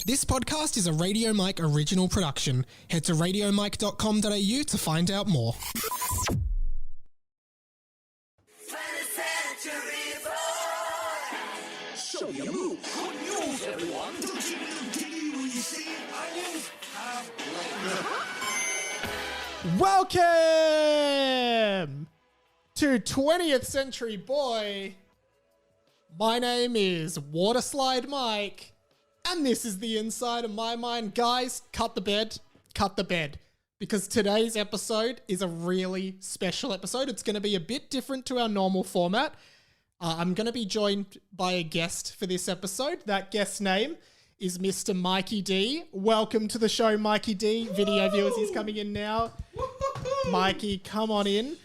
This podcast is a Radio Mike original production. Head to radiomike.com.au to find out more. Show your move. Good news, everyone. Welcome to 20th Century Boy. My name is WATERSLIDE Mike, and this is the inside of my mind. Guys, cut the bed, because today's episode is a really special episode. It's going to be a bit different to our normal format. I'm going to be joined by a guest for this episode. That guest's name is Mr. Mikey D. Welcome to the show, Mikey D. Video viewers, he's coming in now. Mikey, come on in.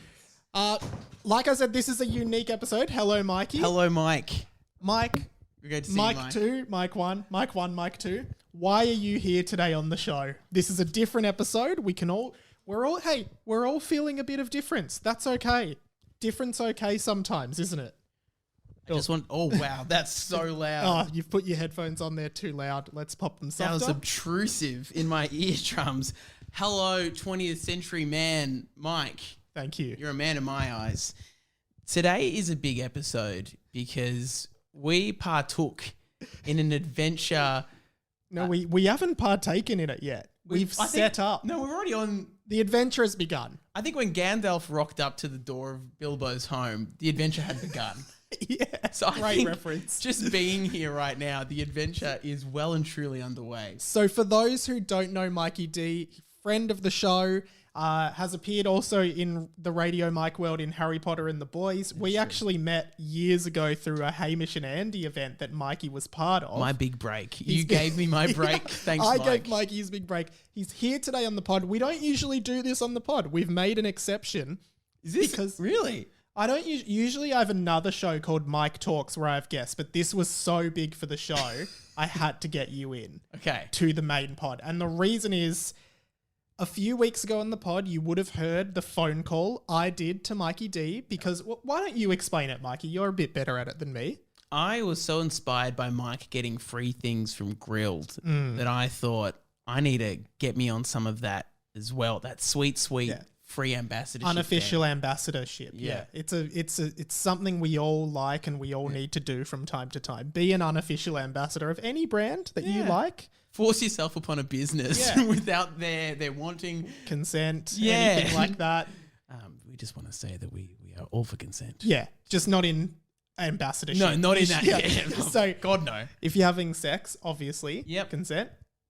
Like I said, this is a unique episode. Hello, Mikey. Hello, Mike. Mike. We're good to see you, Mike Mike. 2, Mike 1, Mike 1, Mike 2. Why are you here today on the show? This is a different episode. We're all feeling a bit of difference. That's okay. Difference okay sometimes, isn't it? Oh, wow, that's so loud. Oh, you've put your headphones on there too loud. Let's pop them softer. That was obtrusive in my eardrums. Hello, 20th century man, Mike. Thank you. You're a man in my eyes. Today is a big episode because we partook in an adventure. No, we haven't partaken in it yet. We've set up. No, we're already on. The adventure has begun. I think when Gandalf rocked up to the door of Bilbo's home, the adventure had begun. Yeah, So I great think reference. Just being here right now, the adventure is well and truly underway. So for those who don't know Mikey D, friend of the show, has appeared also in the Radio Mike world in Harry Potter and the Boys. We actually met years ago through a Hamish and Andy event that Mikey was part of. My big break. You gave me my break. Thanks, I Mike. gave Mikey his big break. He's here today on the pod. We don't usually do this on the pod. We've made an exception. Is this because really? I don't usually I have another show called Mike Talks where I have guests, but this was so big for the show, I had to get you in to the main pod. And the reason is a few weeks ago on the pod, you would have heard the phone call I did to Mikey D because why don't you explain it, Mikey? You're a bit better at it than me. I was so inspired by Mike getting free things from Grilled that I thought I need to get me on some of that as well. That sweet free ambassadorship. Unofficial ambassadorship. Yeah. It's something we all like and we all need to do from time to time. Be an unofficial ambassador of any brand that you like. Force yourself upon a business without their wanting consent, anything like that. We just want to say that we are all for consent. Yeah, just not in ambassadorship. No, not in that. Yeah. So, God, no. If you're having sex, obviously, consent.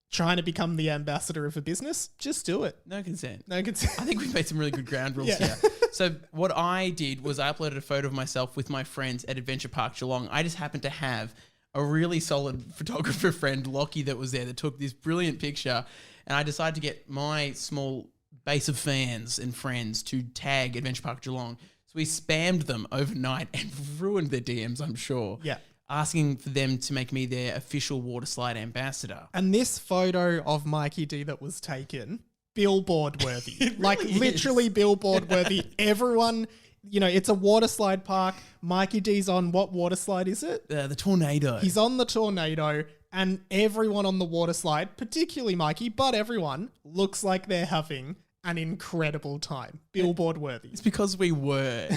Trying to become the ambassador of a business, just do it. No consent. No consent. I think we've made some really good ground rules here. So what I did was I uploaded a photo of myself with my friends at Adventure Park Geelong. I just happened to have a really solid photographer friend, Lockie, that was there that took this brilliant picture. And I decided to get my small base of fans and friends to tag Adventure Park Geelong. So we spammed them overnight and ruined their DMs, I'm sure. Yeah. Asking for them to make me their official WATERSLIDE ambassador. And this photo of Mikey D that was taken, billboard worthy. Literally billboard worthy. Everyone, it's a water slide park. Mikey D's on what water slide is it? The Tornado. He's on the Tornado, and everyone on the water slide, particularly Mikey, but everyone, looks like they're having an incredible time. Billboard worthy. It's because we were.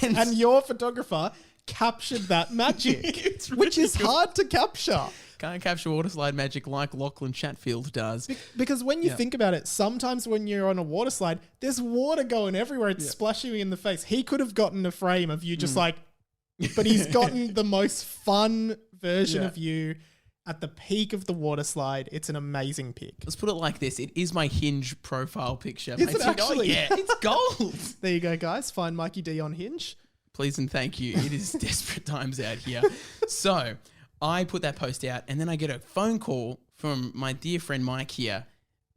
And your photographer captured that magic, which is hard to capture. Can't capture WATERSLIDE magic like Lachlan Chatfield does. Because when you think about it, sometimes when you're on a water slide, there's water going everywhere. It's splashing you in the face. He could have gotten a frame of you just but he's gotten the most fun version of you at the peak of the water slide. It's an amazing pic. Let's put it like this. It is my Hinge profile picture. Is it actually? Yeah, it's gold. There you go, guys. Find Mikey D on Hinge. Please and thank you. It is desperate times out here. So I put that post out and then I get a phone call from my dear friend Mike here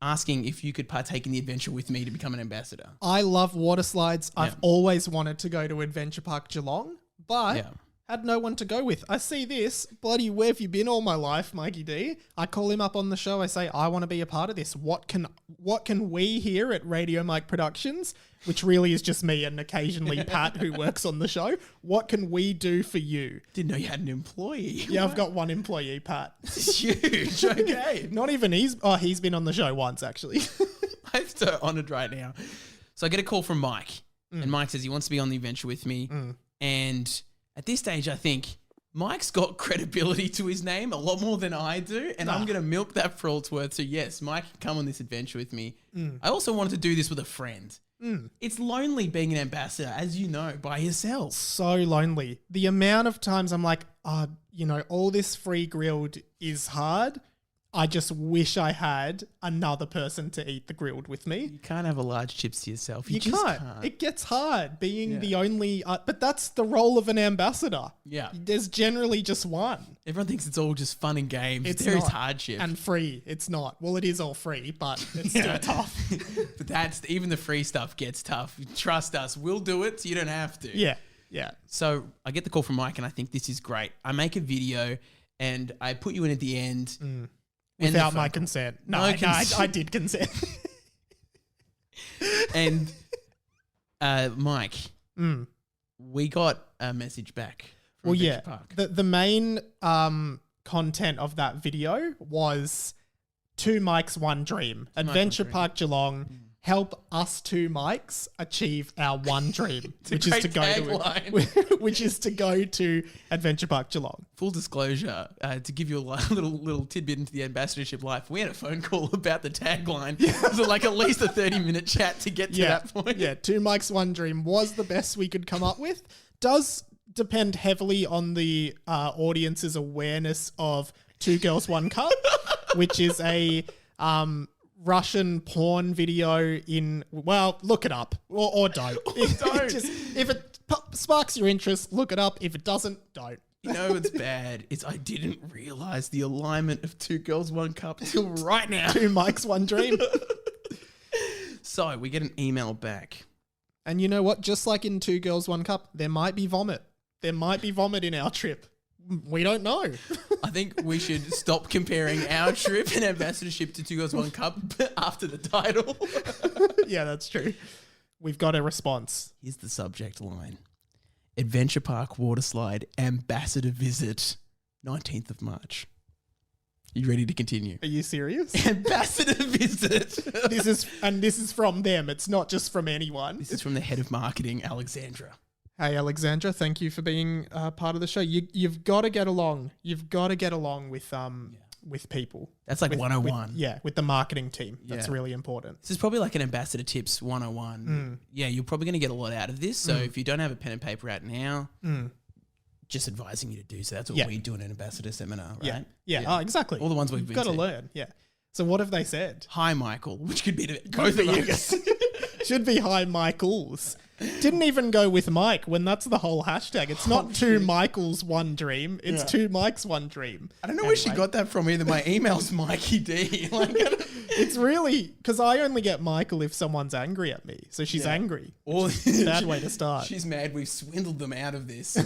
asking if you could partake in the adventure with me to become an ambassador. I love water slides. I've always wanted to go to Adventure Park Geelong, but Had no one to go with. I see this. Bloody, where have you been all my life, Mikey D? I call him up on the show. I say, I want to be a part of this. What can we here at Radio Mike Productions, which really is just me and occasionally Pat who works on the show, what can we do for you? Didn't know you had an employee. Yeah, I've got one employee, Pat. It's huge. Okay. Not even he's been on the show once, actually. I'm so honoured right now. So I get a call from Mike, and Mike says he wants to be on the adventure with me. And at this stage, I think Mike's got credibility to his name a lot more than I do, and I'm going to milk that for all it's worth. So yes, Mike can come on this adventure with me. I also wanted to do this with a friend. It's lonely being an ambassador, as you know, by yourself. So lonely. The amount of times I'm like, all this free grilled is hard. I just wish I had another person to eat the grilled with me. You can't have a large chips to yourself. You just can't. It gets hard being the only... but that's the role of an ambassador. Yeah. There's generally just one. Everyone thinks it's all just fun and games. There is hardship. And free. It's not. Well, it is all free, but it's still tough. But even the free stuff gets tough. Trust us. We'll do it so you don't have to. Yeah. Yeah. So I get the call from Mike and I think this is great. I make a video and I put you in at the end... Without my consent. No, I did consent. And Mike, we got a message back from Adventure Park. The main content of that video was 2 Mikes, 1 dream. Adventure Park Geelong help us 2 Mikes achieve our one dream, which is to go to Adventure Park Geelong. Full disclosure, to give you a little tidbit into the ambassadorship life, we had a phone call about the tagline. So like at least a 30-minute chat to get to that point. Yeah, 2 Mikes, 1 dream was the best we could come up with. Does depend heavily on the audience's awareness of 2 Girls, 1 Cup, which is a... Russian porn video look it up or don't. If it sparks your interest, look it up. If it doesn't, don't. You know what's bad is I didn't realise the alignment of 2 Girls, 1 Cup till right now. 2 Mikes, 1 dream. So we get an email back. And you know what? Just like in 2 Girls, 1 Cup, there might be vomit. There might be vomit in our trip. We don't know. I think we should stop comparing our trip and ambassadorship to 2 Girls, 1 Cup after the title. Yeah, that's true. We've got a response. Here's the subject line. Adventure Park WATERSLIDE Ambassador Visit, 19th of March. You ready to continue? Are you serious? Ambassador Visit. This is from them. It's not just from anyone. This is from the head of marketing, Alexandra. Hey, Alexandra, thank you for being part of the show. You've got to get along. You've got to get along with people. That's like 101. With the marketing team. That's really important. This is probably like an Ambassador Tips 101. Yeah, you're probably going to get a lot out of this. So if you don't have a pen and paper out now, just advising you to do so. That's what we do in an Ambassador seminar, right? Yeah. Oh, exactly. All the ones we've been got to learn. Yeah. So what have they said? Hi, Michael, which could be to both of us. Should be hi, Michaels. Didn't even go with Mike when that's the whole hashtag. It's not 2 Michaels, 1 dream. It's 2 Mikes, 1 dream. I don't know where she got that from either. My email's Mikey D. It's really because I only get Michael if someone's angry at me. So she's angry. Or bad way to start. She's mad we've swindled them out of this.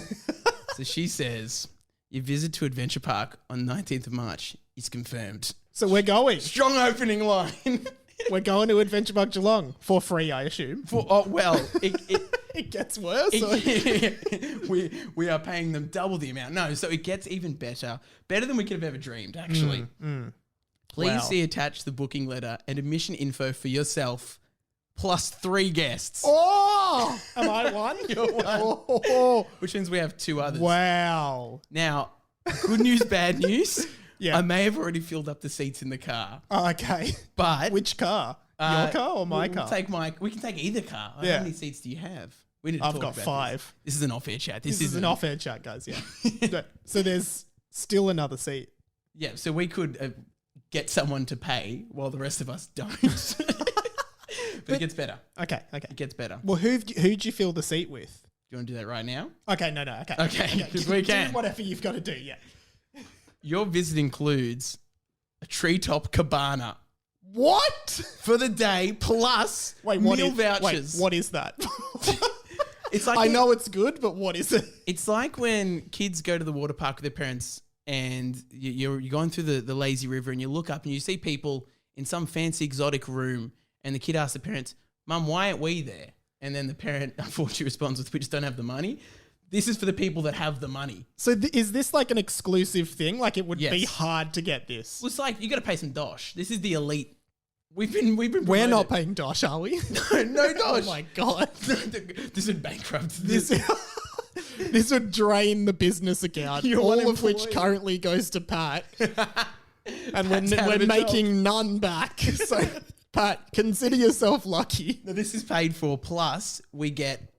So she says, your visit to Adventure Park on 19th of March is confirmed. So we're going. Strong opening line. We're going to Adventure Park Geelong for free, I assume. It gets worse. We are paying them double the amount. No, so it gets even better. Better than we could have ever dreamed, actually. Please see attached the booking letter and admission info for yourself, plus 3 guests. Oh! Am I one? You're one. Which means we have 2 others. Wow. Now, good news, bad news. Yeah. I may have already filled up the seats in the car. Oh, okay. But which car? Your car or my car? We can take either car. How many seats do you have? I've got 5. This is an off-air chat. This is an off-air chat, guys. Yeah. So there's still another seat. Yeah. So we could get someone to pay while the rest of us don't. But it gets better. Okay. It gets better. Well, who'd you fill the seat with? Do you want to do that right now? Okay. No. Okay. Okay. Because we can. Do whatever you've got to do. Yeah. Your visit includes a treetop cabana. What? For the day, plus meal vouchers. Wait, what is that? It's like I know it's good, but what is it? It's like when kids go to the water park with their parents and you're going through the lazy river and you look up and you see people in some fancy exotic room and the kid asks the parents, Mum, why aren't we there? And then the parent unfortunately responds with, we just don't have the money. This is for the people that have the money. So is this like an exclusive thing? Like it would Yes. be hard to get this. Well, it's like you got to pay some dosh. This is the elite. We've been. We're not paying dosh, are we? No dosh. Oh my God. This would bankrupt. This would drain the business account, You're all of which unemployed. currently goes to Pat. And Pat's out we're of a making none back. So, Pat, consider yourself lucky. No, this is paid for. Plus, we get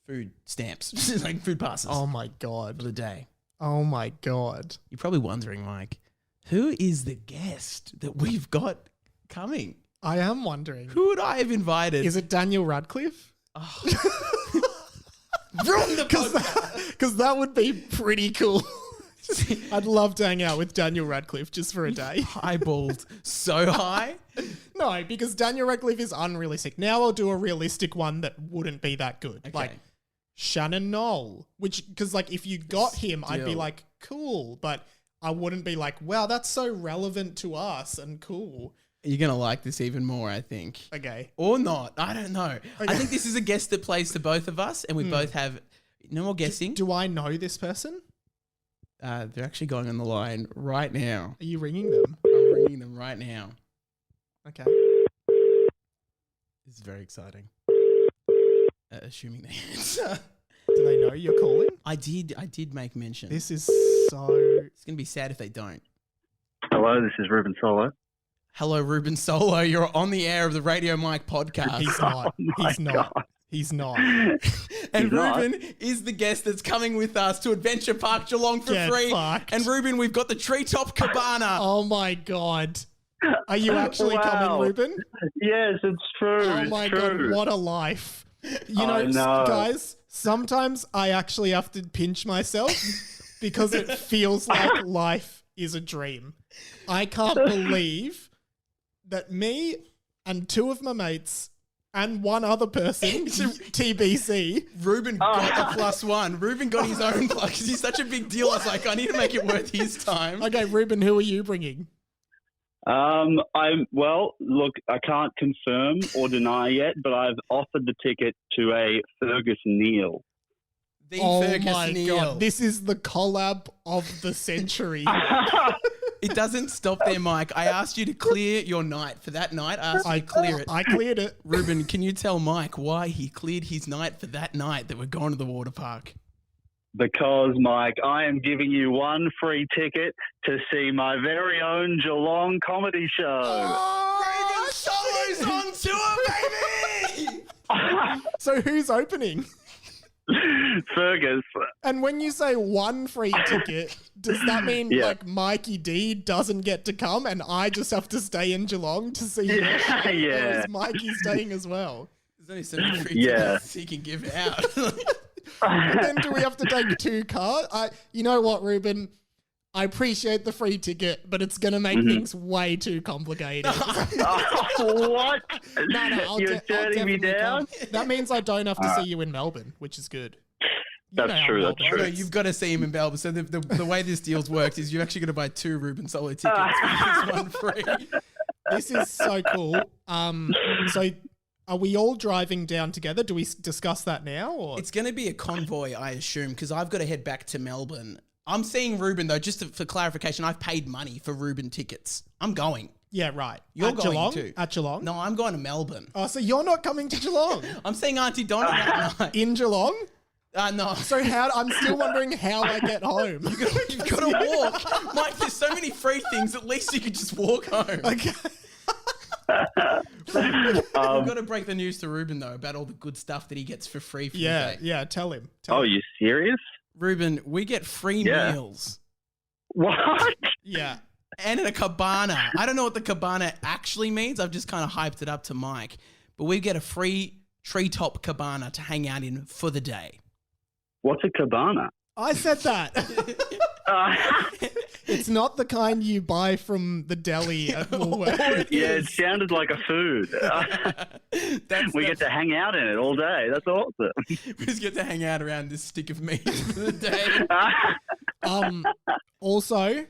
food stamps, like food passes Oh my for God. the day. Oh my God. You're probably wondering, Mike, who is the guest that we've got coming? I am wondering. Who would I have invited? Is it Daniel Radcliffe? Ruin the podcast. Because that would be pretty cool. I'd love to hang out with Daniel Radcliffe just for a day. Highballed so high. No, because Daniel Radcliffe is unrealistic. Now I'll do a realistic one that wouldn't be that good. Okay. Like Shannon Knoll. Which, because like if you got him, I'd be Still. like, cool. But I wouldn't be like, wow, that's so relevant to us and cool. You're going to like this even more, I think. Okay. Or not. I don't know. I Okay. think this is a guest that plays to both of us, and we both have no more guessing. Do I know this person? They're actually going on the line right now. Are you ringing them? I'm ringing them right now. Okay. This is very exciting. Assuming they answer. Do they know you're calling? I did make mention. This is so... It's going to be sad if they don't. Hello, this is Ruben Solo. Hello, Ruben Solo. You're on the air of the Radio Mike podcast. He's not. my He's not. God. He's not. And He's not. Ruben is the guest that's coming with us to Adventure Park Geelong for Get free. fucked. And Ruben, we've got the Treetop Cabana. Oh my God. Are you actually coming, Wow. Ruben? Yes, it's true. Oh it's my true. God, what a life. You I know. guys, sometimes I actually have to pinch myself because it feels like life is a dream. I can't believe that me and two of my mates and one other person, TBC, Ruben got the +1. Ruben got his own plus because he's such a big deal. I was like, I need to make it worth his time. Okay, Ruben, who are you bringing? Look, I can't confirm or deny yet, but I've offered the ticket to a Fergus Neal. The Oh Fergus my Neal. God, this is the collab of the century. It doesn't stop there, Mike. I asked you to clear your night. For that night, I asked you to clear it. I cleared it. Ruben, can you tell Mike why he cleared his night for that night that we're going to the water park? Because, Mike, I am giving you one free ticket to see my very own Geelong comedy show. Ruben Solo's on tour, baby! So who's opening? Fergus. And when you say one free ticket, does that mean Yeah. like Mikey D doesn't get to come and I just have to stay in Geelong to see your show? Or Yeah. is Mikey staying as well? There's only so many free Yeah. tickets he can give out. And then do we have to take two cars? You know what, Ruben? I appreciate the free ticket, but it's going to make things way too complicated. What? I'll You're turning me definitely down? come. That means I don't have to see you in Melbourne, which is good. You That's know how true, that's Melbourne true. No, is. you've got to see him in Melbourne. So the way this deal's worked is you're actually going to buy 2 Ruben Solo tickets for this one free. This is so cool. So are we all driving down together? Do we discuss that now? Or? It's going to be a convoy, I assume, because I've got to head back to Melbourne. I'm seeing Ruben, though, for clarification, I've paid money for Ruben tickets. I'm going. Yeah, right. You're at going Geelong? too. At Geelong? No, I'm going to Melbourne. Oh, so you're not coming to Geelong? I'm seeing Auntie Donna that night. In Geelong? No. So I'm still wondering how I get home. You've got to walk. Mike, there's so many free things. At least you could just walk home. Okay. We've got to break the news to Ruben, though, about all the good stuff that he gets for free for the day. Yeah, tell him. Oh, you serious? Ruben, we get free Yeah. meals. What? Yeah. And in a cabana. I don't know what the cabana actually means. I've just kind of hyped it up to Mike. But we get a free treetop cabana to hang out in for the day. What's a cabana? I said that. It's not the kind you buy from the deli at Woolworths. Yeah, it sounded like a food. We get to hang out in it all day. That's awesome. We just get to hang out around this stick of meat for the day. Also,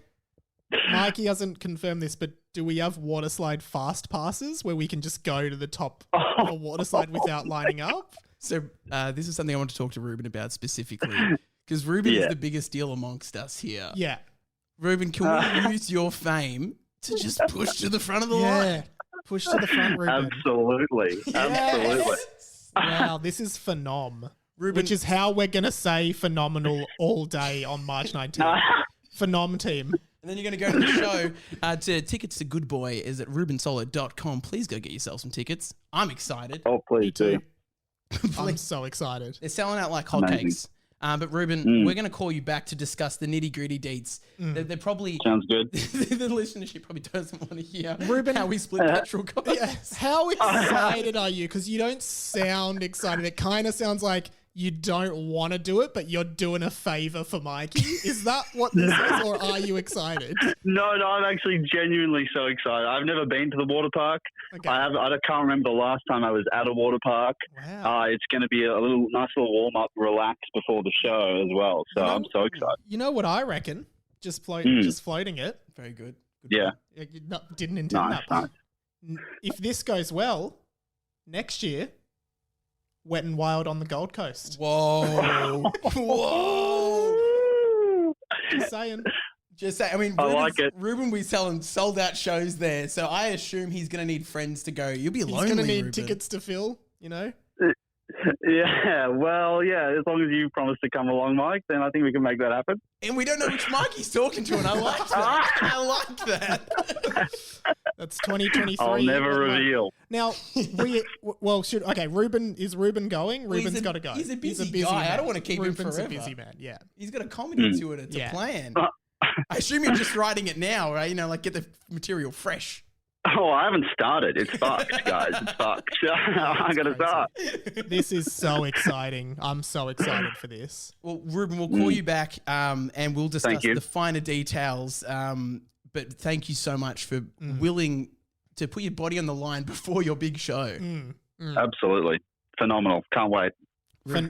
Mikey hasn't confirmed this, but do we have waterslide fast passes where we can just go to the top of a waterslide without lining up? So this is something I want to talk to Ruben about specifically, because Ruben is the biggest deal amongst us here. Yeah. Ruben, can we use your fame to just push to the front of the line? Push to the front, Ruben. Absolutely. Absolutely. Wow, this is phenom. Ruben, Which is how we're going to say phenomenal all day on March 19th. Phenom team. and then you're going to go to the show. To tickets to Good Boy is at rubensolid.com. Please go get yourself some tickets. I'm excited. Oh, please do. I'm so excited. They're selling out like hotcakes. But Ruben, we're going to call you back to discuss the nitty gritty deets. They're probably Sounds good. the listenership probably doesn't want to hear Ruben, how we split petrol costs. Yes. How excited are you? Because you don't sound excited. It kind of sounds like you don't want to do it, but you're doing a favor for Mikey. Is that what this is, or are you excited? No, I'm actually genuinely so excited. I've never been to the water park. Okay. I can't remember the last time I was at a water park. Wow. It's going to be a nice little warm up, relax before the show as well. So I'm so excited. You know what I reckon? Just floating it. Very good. Yeah. You didn't intend that. Nice. If this goes well, next year, Wet and Wild on the Gold Coast. Whoa. Whoa. Just saying. Just say, I mean, I like it. Ruben, we sold out shows there, so I assume he's going to need friends to go. You'll be lonely, He's going to need Ruben. tickets to fill, you know? Yeah, well, yeah, as long as you promise to come along, Mike, then I think we can make that happen. And we don't know which Mike he's talking to, and I like that. I like that. That's 2023. I'll never reveal. Now, Ruben, is Ruben going? Ruben's got to go. He's a busy guy. Man. I don't want to keep Ruben's him forever. a busy man, yeah. He's got a comedy to it. It's a plan. I assume you're just writing it now, right? You know, like get the material fresh. Oh, I haven't started. It's fucked, guys. It's fucked. I got to start. This is so exciting. I'm so excited for this. Well, Ruben, we'll call you back and we'll discuss you. the finer details. But thank you so much for willing to put your body on the line before your big show. Absolutely. Phenomenal. Can't wait.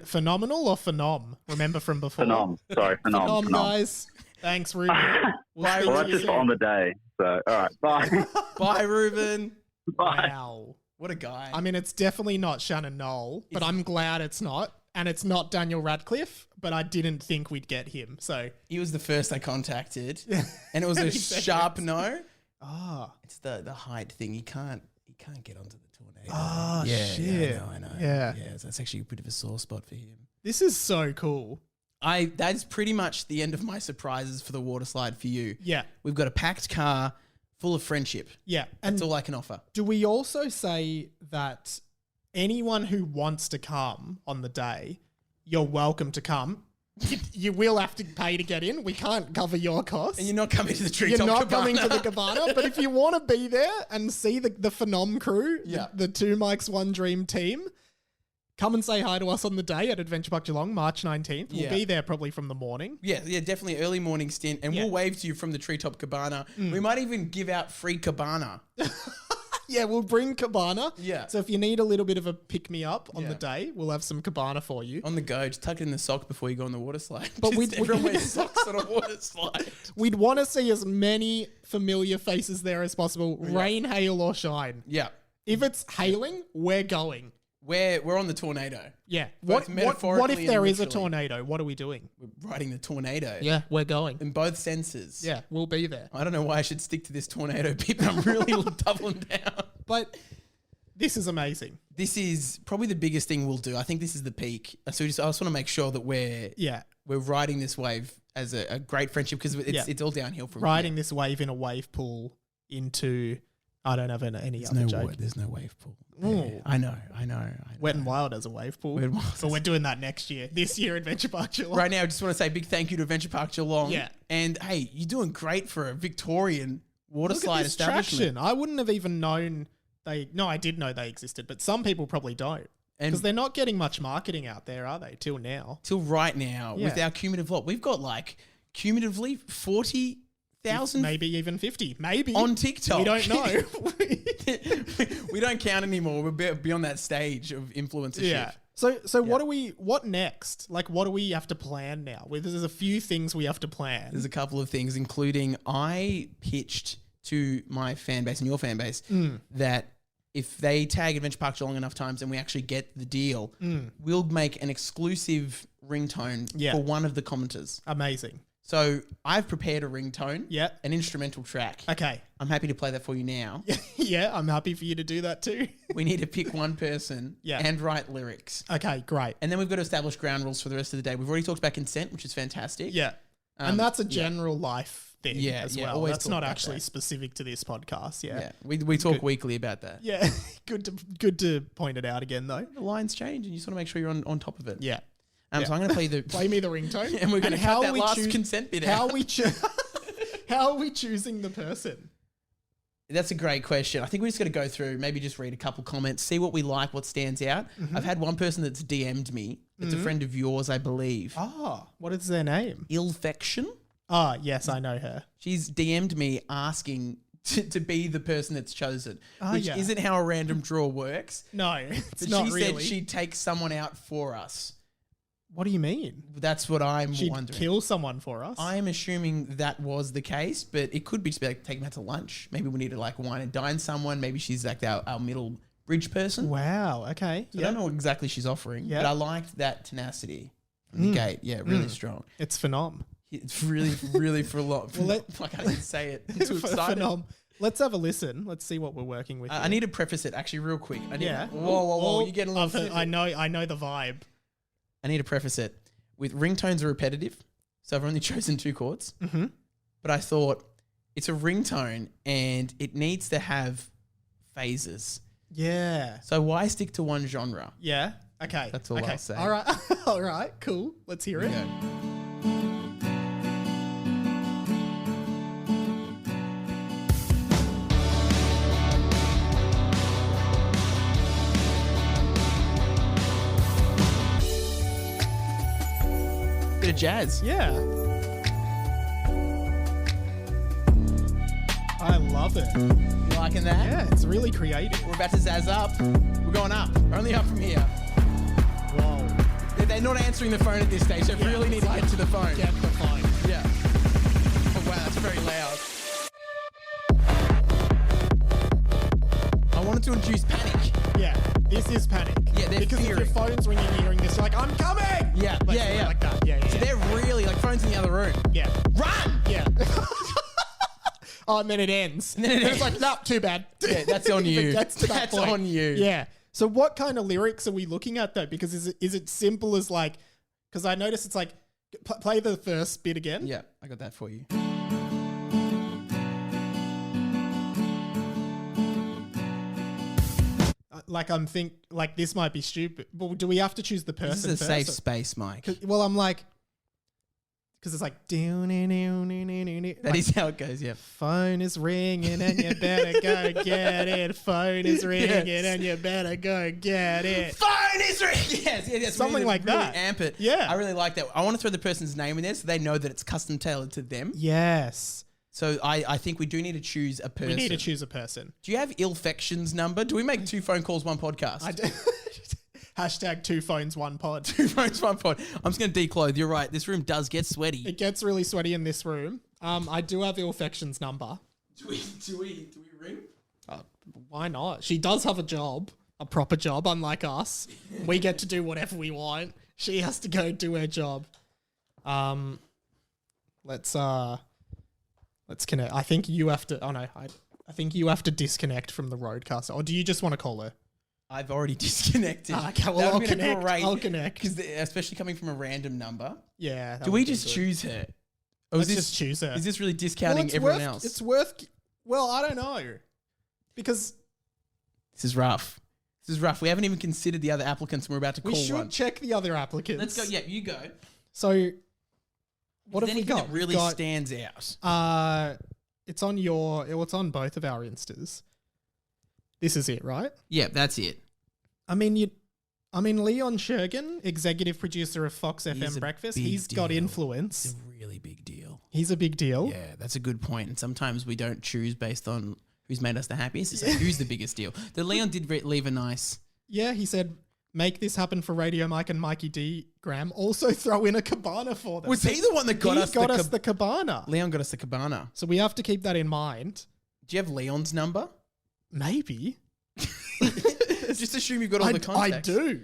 Phenomenal or phenom? Remember from before? Phenom. Sorry, phenom. Guys. Thanks, Ruben. Bye, Well, that's just on the day. So, all right. Bye. Bye, Ruben. Bye. Wow. What a guy. I mean, it's definitely not Shannon Knoll, but I'm glad it's not. And it's not Daniel Radcliffe, but I didn't think we'd get him. So he was the first I contacted, and it was a sharp no. Ah, it's the height thing. He can't get onto the tornado. Oh, shit. Yeah, I know. Yeah. That's actually a bit of a sore spot for him. This is so cool. That is pretty much the end of my surprises for the water slide for you. Yeah. We've got a packed car full of friendship. Yeah. That's all I can offer. Do we also say that anyone who wants to come on the day, you're welcome to come? You will have to pay to get in. We can't cover your costs. And you're not coming to the Treetop You're not Cabana. coming to the cabana. But if you want to be there and see the Phenom crew, the Two Mikes, One Dream team, come and say hi to us on the day at Adventure Park Geelong, March 19th. We'll be there probably from the morning. Yeah, definitely early morning stint. And we'll wave to you from the Treetop Cabana. We might even give out free cabana. Yeah, we'll bring cabana. Yeah. So if you need a little bit of a pick-me-up on the day, we'll have some cabana for you. On the go, just tuck it in the sock before you go on the water slide. But everyone wears socks on a water slide. We'd want to see as many familiar faces there as possible, rain, hail, or shine. Yeah. If it's hailing, we're going. We're on the tornado. Yeah. Both What metaphorically if there and is a literally. tornado? What are we doing? We're riding the tornado. Yeah, we're going. In both senses. Yeah, we'll be there. I don't know why I should stick to this tornado bit, but I'm really doubling down. But this is amazing. This is probably the biggest thing we'll do. I think this is the peak. So I just want to make sure that we're riding this wave as a great friendship because it's all downhill from riding this wave in a wave pool into. I don't have any other joke. There's no wave pool. Ooh. Yeah, I know. Wet and Wild as a wave pool. Wet and Wild So we're doing that next year. This year, Adventure Park Geelong. Right now, I just want to say a big thank you to Adventure Park Geelong. Yeah. And hey, you're doing great for a Victorian water Look slide at this establishment. traction. I wouldn't have even known I did know they existed, but some people probably don't. Because they're not getting much marketing out there, are they, till now? Till right now, with our cumulative lot, we've got like cumulatively 40 1,000 maybe even 50, maybe on TikTok. We don't know. We don't count anymore. We're beyond that stage of influencership. Yeah. So what next? Like, what do we have to plan now? There's a few things we have to plan. There's a couple of things, including I pitched to my fan base and your fan base that if they tag Adventure Park Geelong enough times and we actually get the deal, we'll make an exclusive ringtone for one of the commenters. Amazing. So I've prepared a ringtone, Yeah. an instrumental track. Okay. I'm happy to play that for you now. Yeah, I'm happy for you to do that too. We need to pick one person and write lyrics. Okay, great. And then we've got to establish ground rules for the rest of the day. We've already talked about consent, which is fantastic. Yeah. And that's a general life thing as well. always That's talk not about actually that. specific to this podcast. Yeah. We talk weekly about that. Yeah. Good to point it out again though. The lines change and you just want to make sure you're on top of it. Yeah. So I'm going to play the... Play me the ringtone. and we're going to cut that last consent bit how out. How are we choosing the person? That's a great question. I think we just got to go through, maybe just read a couple comments, see what we like, what stands out. I've had one person that's DM'd me. It's a friend of yours, I believe. Oh, what is their name? Illfection. Oh, yes, I know her. She's DM'd me asking to be the person that's chosen, which yeah. isn't how a random draw works. No, it's But not she really. said she'd take someone out for us. What do you mean? That's what I'm She'd wondering. kill someone for us? I am assuming that was the case, but it could be just like take them out to lunch. Maybe we need to like wine and dine someone. Maybe she's like our middle bridge person. Wow, okay. So I don't know what exactly she's offering, Yeah. but I liked that tenacity from the gate. Yeah, really strong. It's phenom. It's really, really for a lot. I can't even say it. I'm too excited. Phenom. Let's have a listen. Let's see what we're working with. I need to preface it actually real quick. Yeah. Whoa. You get a little snippet. I know the vibe. I need to preface it with ringtones are repetitive. So I've only chosen 2 chords. Mm-hmm. But I thought it's a ringtone and it needs to have phases. Yeah. So why stick to one genre? Yeah. Okay. That's all okay. I'll say. All right. All right. Cool. Let's hear it. Bit of jazz. Yeah. I love it. You liking that? Yeah, it's really creative. We're about to zazz up. We're going up. Only up from here. Whoa. They're not answering the phone at this stage. So really need to get to the phone. Get the phone. Yeah. Oh, wow, that's very loud. I wanted to induce panic. Yeah. This is panic. Yeah, they're because fearing. if your phone's ringing, you're hearing this, you're like, I'm coming! Yeah, Like, yeah. Like that. Yeah. So they're really like phones in the other room. Yeah. Run! Yeah. Oh, and then it ends. And then it's like, no, too bad. Yeah, that's on If it you. gets to that That's point. on you. Yeah. So what kind of lyrics are we looking at though? Because is it simple as like, because I notice it's like, play the first bit again. Yeah, I got that for you. Like like this might be stupid. But do we have to choose the person This is a first? safe space, Mike. Well, I'm like, because it's like, That is how it goes, yeah. phone is ringing and you better go get it. Phone is ringing Yes. and you better go get it. Phone is ringing! Yes. Something really, like really that. Amp it. Yeah. I really like that. I want to throw the person's name in there so they know that it's custom tailored to them. Yes. So I think we do need to choose a person. We need to choose a person. Do you have Illfection's number? Do we make 2 phone calls, 1 podcast? I do. Hashtag 2 phones, 1 pod. 2 phones, 1 pod. I'm just going to declothe. You're right. This room does get sweaty. It gets really sweaty in this room. I do have Illfection's number. Do we ring? Why not? She does have a job, a proper job, unlike us. We get to do whatever we want. She has to go do her job. Let's connect. I think you have to. Oh no, I think you have to disconnect from the roadcaster. Or do you just want to call her? I've already disconnected. Okay, well, That I'll would've been connect. great, I'll connect. Because especially coming from a random number. Yeah. that Do would we be just good. choose her? Or Let's is this, just choose her. Is this really Well, discounting it's everyone worth, else? It's worth. Well, I don't know, because This is rough. We haven't even considered the other applicants and we're about to call we should one. check the other applicants. Let's go. Yeah, you go. So, what have we Anything got? that really We've got, stands out? It's on it's on both of our instas. This is it, right? Yeah, that's it. I mean, I mean, Leon Schergen, executive producer of Fox He's FM a Breakfast, big he's got deal. influence. It's a really big deal. He's a big deal. Yeah, that's a good point. And sometimes we don't choose based on who's made us the happiest. It's like, who's the biggest deal? The Leon did leave a nice... Yeah, he said, make this happen for Radio Mike and Mikey D. Graham. Also throw in a cabana for them. Was he the one that got us the cabana? Leon got us the cabana. So we have to keep that in mind. Do you have Leon's number? Maybe. Just assume you've got all the contacts. I do.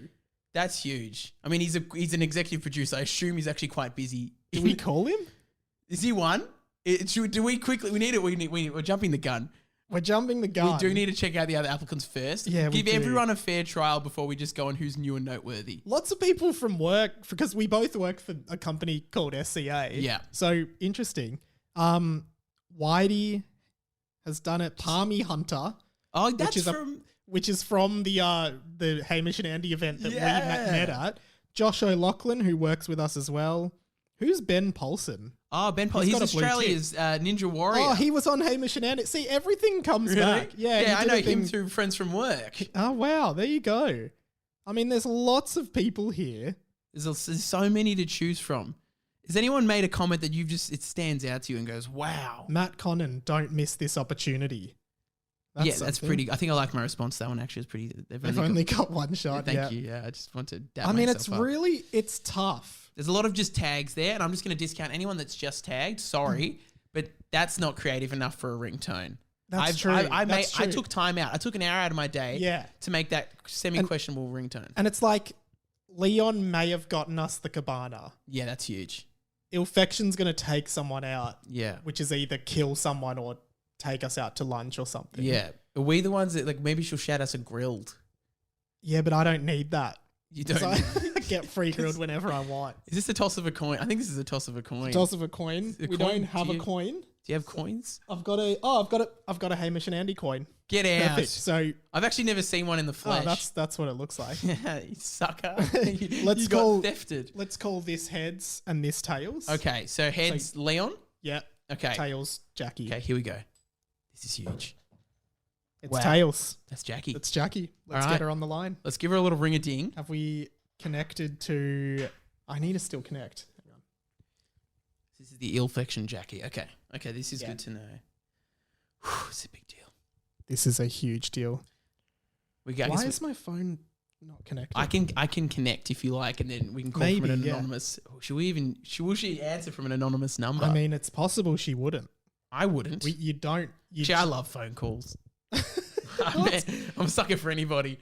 That's huge. I mean, he's an executive producer. I assume he's actually quite busy. Do we call him? Is he one? Do we quickly? We need it. We're jumping the gun. We're jumping the gun. We do need to check out the other applicants first. Yeah, we give do. everyone a fair trial before we just go on who's new and noteworthy. Lots of people from work, because we both work for a company called SCA. Yeah. So interesting. Whitey has done it. Palmy Hunter. Oh, that's which is from the Hamish and Andy event that we met at. Josh O'Loughlin, who works with us as well. Who's Ben Paulson? Oh, Ben Paulson. He's got a blue Australia's Ninja Warrior. Oh, he was on Hamish and Andy. See, everything comes back. Yeah, yeah. he I did know a thing- him through friends from work. Oh, wow. There you go. I mean, there's lots of people here. There's so many to choose from. Has anyone made a comment that it stands out to you and goes, wow? Matt Connon, don't miss this opportunity. That's something. pretty. I think I like my response to that one. Actually, it's pretty. They've only got one shot. Thank you. Yeah, I just want to. Dab I mean, myself up. it's tough. There's a lot of just tags there, and I'm just going to discount anyone that's just tagged. Sorry, but that's not creative enough for a ringtone. That's true. I took time out. I took an hour out of my day to make that semi-questionable ringtone. And it's like Leon may have gotten us the cabana. Yeah, that's huge. Ilfection's going to take someone out. Yeah. Which is either kill someone or take us out to lunch or something. Yeah. Are we the ones that, like, maybe she'll shout us a grilled? Yeah, but I don't need that. You don't. I get free grilled whenever I want. Is this the toss of a coin? I think this is a toss of a coin. Toss of a coin. We don't have a coin. Do you have coins? I've got a Hamish and Andy coin. Get out. Perfect. So I've actually never seen one in the flesh. That's what it looks like. Yeah, you sucker. you got thefted. Let's call this heads and this tails. Okay, so heads, Leon. Yeah. Okay. Tails, Jackie. Okay, here we go. This is huge. It's tails. That's Jackie. It's Jackie. Let's get her on the line. Let's give her a little ring-a-ding. Have we connected to... I need to still connect. Hang on. This is the Ilfection Jackie. Okay. Okay, this is good to know. Whew, it's a big deal. This is a huge deal. Why is my phone not connected? I can connect if you like, and then we can call from an anonymous... Will she answer from an anonymous number? I mean, it's possible she wouldn't. I wouldn't. You don't... I love phone calls. I'm a sucker for anybody.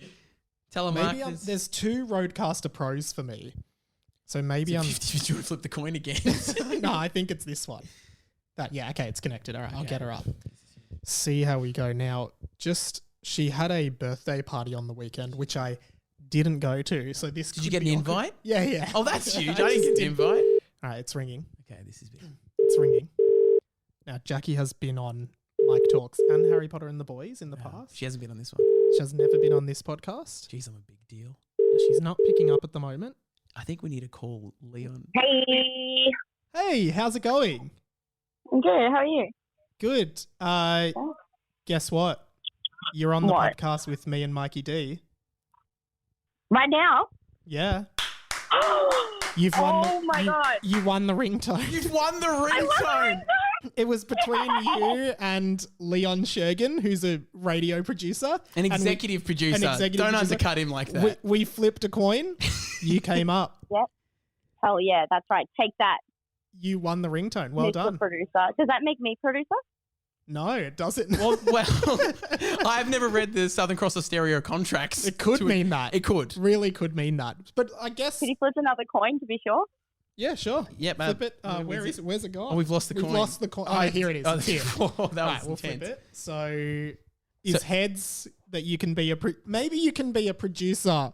Maybe there's 2 Rodecaster Pros for me. So maybe I'm... 50-50, you would flip the coin again. No, I think it's this one. Okay, it's connected. All right, I'll get her up. See how we go now. She had a birthday party on the weekend, which I didn't go to. So this Did you get an invite? Yeah. Oh, that's huge. I didn't get the invite. All right, it's ringing. Okay, this is big. It's ringing. Now, Jackie has been on Mike Talks and Harry Potter and the Boys in the past. She hasn't been on this one. She has never been on this podcast. Jeez, I'm a big deal. She's not picking up at the moment. I think we need to call Leon. Hey. Hey, how's it going? I'm good. How are you? Good. Guess what? You're on the podcast with me and Mikey D. Right now? Yeah. You've won. God! You won the ringtone. You've won the ringtone. It was between you and Leon Schergen, who's a radio producer. An executive producer. Don't undercut him like that. We flipped a coin. You came up. Yep. Hell yeah, that's right. Take that. You won the ringtone. Well done. Producer. Does that make me producer? No, it doesn't. Well, I've never read the Southern Cross of Stereo contracts. It could mean that. It could. Really could mean that. But I guess... Could you flip another coin to be sure? Yeah, sure. Yep. Flip it. Where is it? Where's it gone? Oh, we've lost the coin. We've lost the coin. Oh, here it is. It's here. Oh, that was we'll flip intense. it. So, heads that you can be maybe you can be a producer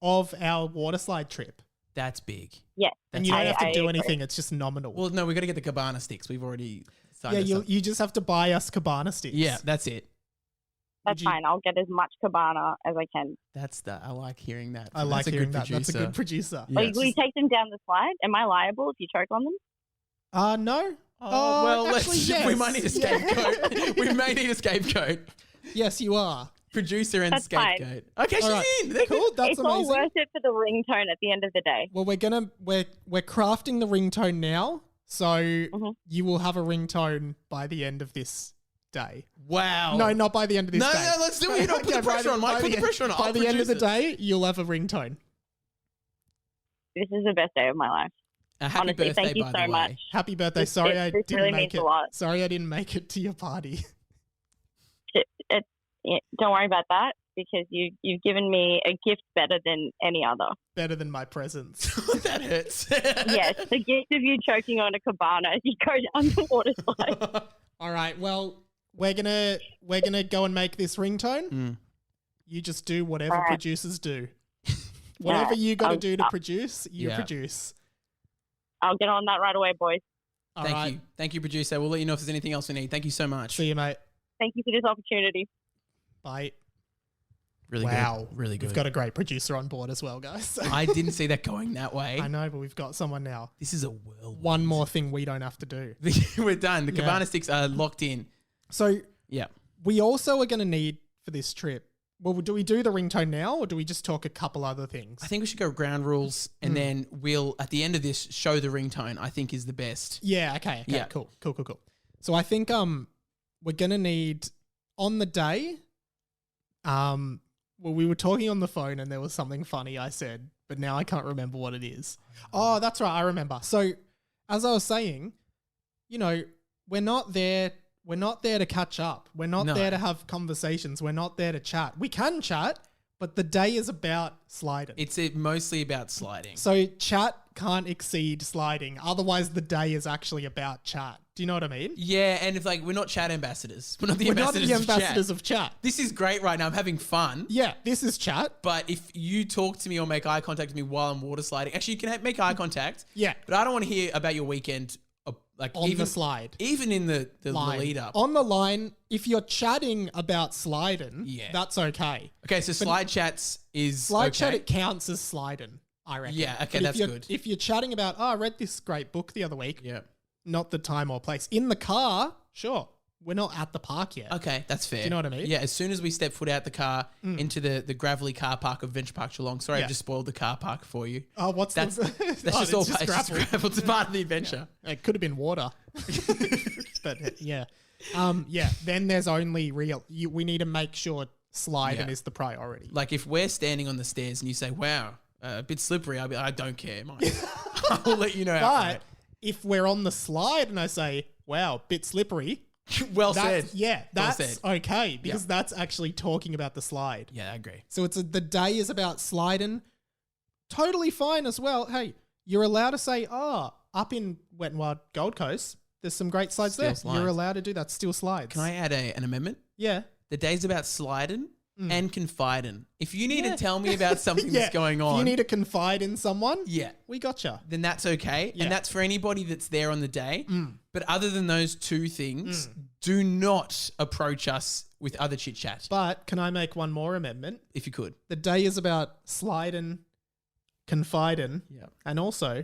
of our WATERSLIDE trip. That's big. Yeah. And you don't have to do anything. It's just nominal. Well, no, we've got to get the cabana sticks. We've already signed you just have to buy us cabana sticks. Yeah, that's it. That's fine. I'll get as much cabana as I can. I like hearing that. I like hearing that. That's a good producer. Yeah. Will you take them down the slide? Am I liable if you choke on them? No. Well, actually, yes. we might need a scapegoat. We may need a scapegoat. Yes, you are. Producer and That's fine. scapegoat. Okay, she's All right. in. They're Cool. That's it's all amazing. worth it for the ringtone at the end of the day. Well, we're crafting the ringtone now, so you will have a ringtone by the end of this day. Wow. No, not by the end of this No, day. no, let's do it. You don't put the pressure on, Mike. Put the pressure on. By I'll the end of the produce it. day, you'll have a ringtone. This is the best day of my life. A happy Honestly, birthday, thank you by so the way. much. Happy birthday. This Sorry I really didn't make means it. a lot. Sorry I didn't make it to your party. Don't worry about that because you've given me a gift better than any other. Better than my presents. That hurts. Yes, the gift of you choking on a cabana as you go down the water slide. All right. Well, we're gonna go and make this ringtone. You just do whatever Alright. producers do. Whatever you got to I'll- do to produce, you Yeah. produce. I'll get on that right away, boys. All Thank right. you. Thank you, producer. We'll let you know if there's anything else we need. Thank you so much. See you, mate. Thank you for this opportunity. Bye. Really Wow. good. Really good. We've got a great producer on board as well, guys. I didn't see that going that way. I know, but we've got someone now. This is a whirlwind. One more thing we don't have to do. We're done. The Yeah. cabana sticks are locked in. So Yeah. we also are going to need for this trip. Well, do we do the ringtone now, or do we just talk a couple other things? I think we should go ground rules and Hmm. then we'll, at the end of this, show the ringtone, I think is the best. Yeah. Okay. Yeah. Cool. So I think we're gonna need on the day. Well, we were talking on the phone and there was something funny I said, but now I can't remember what it is. Oh, that's right. I remember. So as I was saying, you know, we're not there to catch up. We're not No. there to have conversations. We're not there to chat. We can chat, but the day is about sliding. It's mostly about sliding. So chat can't exceed sliding. Otherwise, the day is actually about chat. Do you know what I mean? Yeah, and it's like, we're not chat ambassadors. We're not the We're not ambassadors, the ambassadors of of chat. This is great right now. I'm having fun. Yeah, this is chat. But if you talk to me or make eye contact with me while I'm water sliding, actually, you can make eye contact. Yeah. But I don't want to hear about your weekend, like On even the slide. even in the Line. lead up. On the line, if you're chatting about sliding, Yeah. that's okay. Okay, so slide chats is Slide okay. chat, it counts as sliding, I reckon. Yeah, okay, But that's if good. If you're chatting about, I read this great book the other week, Yeah. not the time or place. In the car, sure. We're not at the park yet. Okay, that's fair. Do you know what I mean? Yeah, as soon as we step foot out the car into the gravelly car park of Venture Park Geelong. Sorry, Yeah. I've just spoiled the car park for you. Oh, what's That's the... that's Oh, just it's all just it's just gravel. gravel. It's part of the adventure. It could have been water. But yeah. Yeah, then there's only we need to make sure sliding Yeah. is the priority. Like if we're standing on the stairs and you say, "Wow, a bit slippery," I'll be like, "I don't care, mate. I'll let you know." But outright. if we're on the slide and I say, wow, bit slippery, well that's, said. yeah, Well that's said. okay because that's actually talking about the slide. Yeah, I agree. So the day is about sliding. Totally fine as well. Hey, you're allowed to say, up in Wet n Wild Gold Coast, there's some great slides Still there. slides. You're allowed to do that. Still slides. Can I add an amendment? Yeah. The day's about sliding and confiding. If you need to tell me about something Yeah. that's going If on, you need to confide in someone, yeah, we gotcha. then that's okay. Yeah. And that's for anybody that's there on the day. But other than those two things, do not approach us with other chit chat. But can I make one more amendment? If you could. The day is about sliding, confiding, Yeah. and also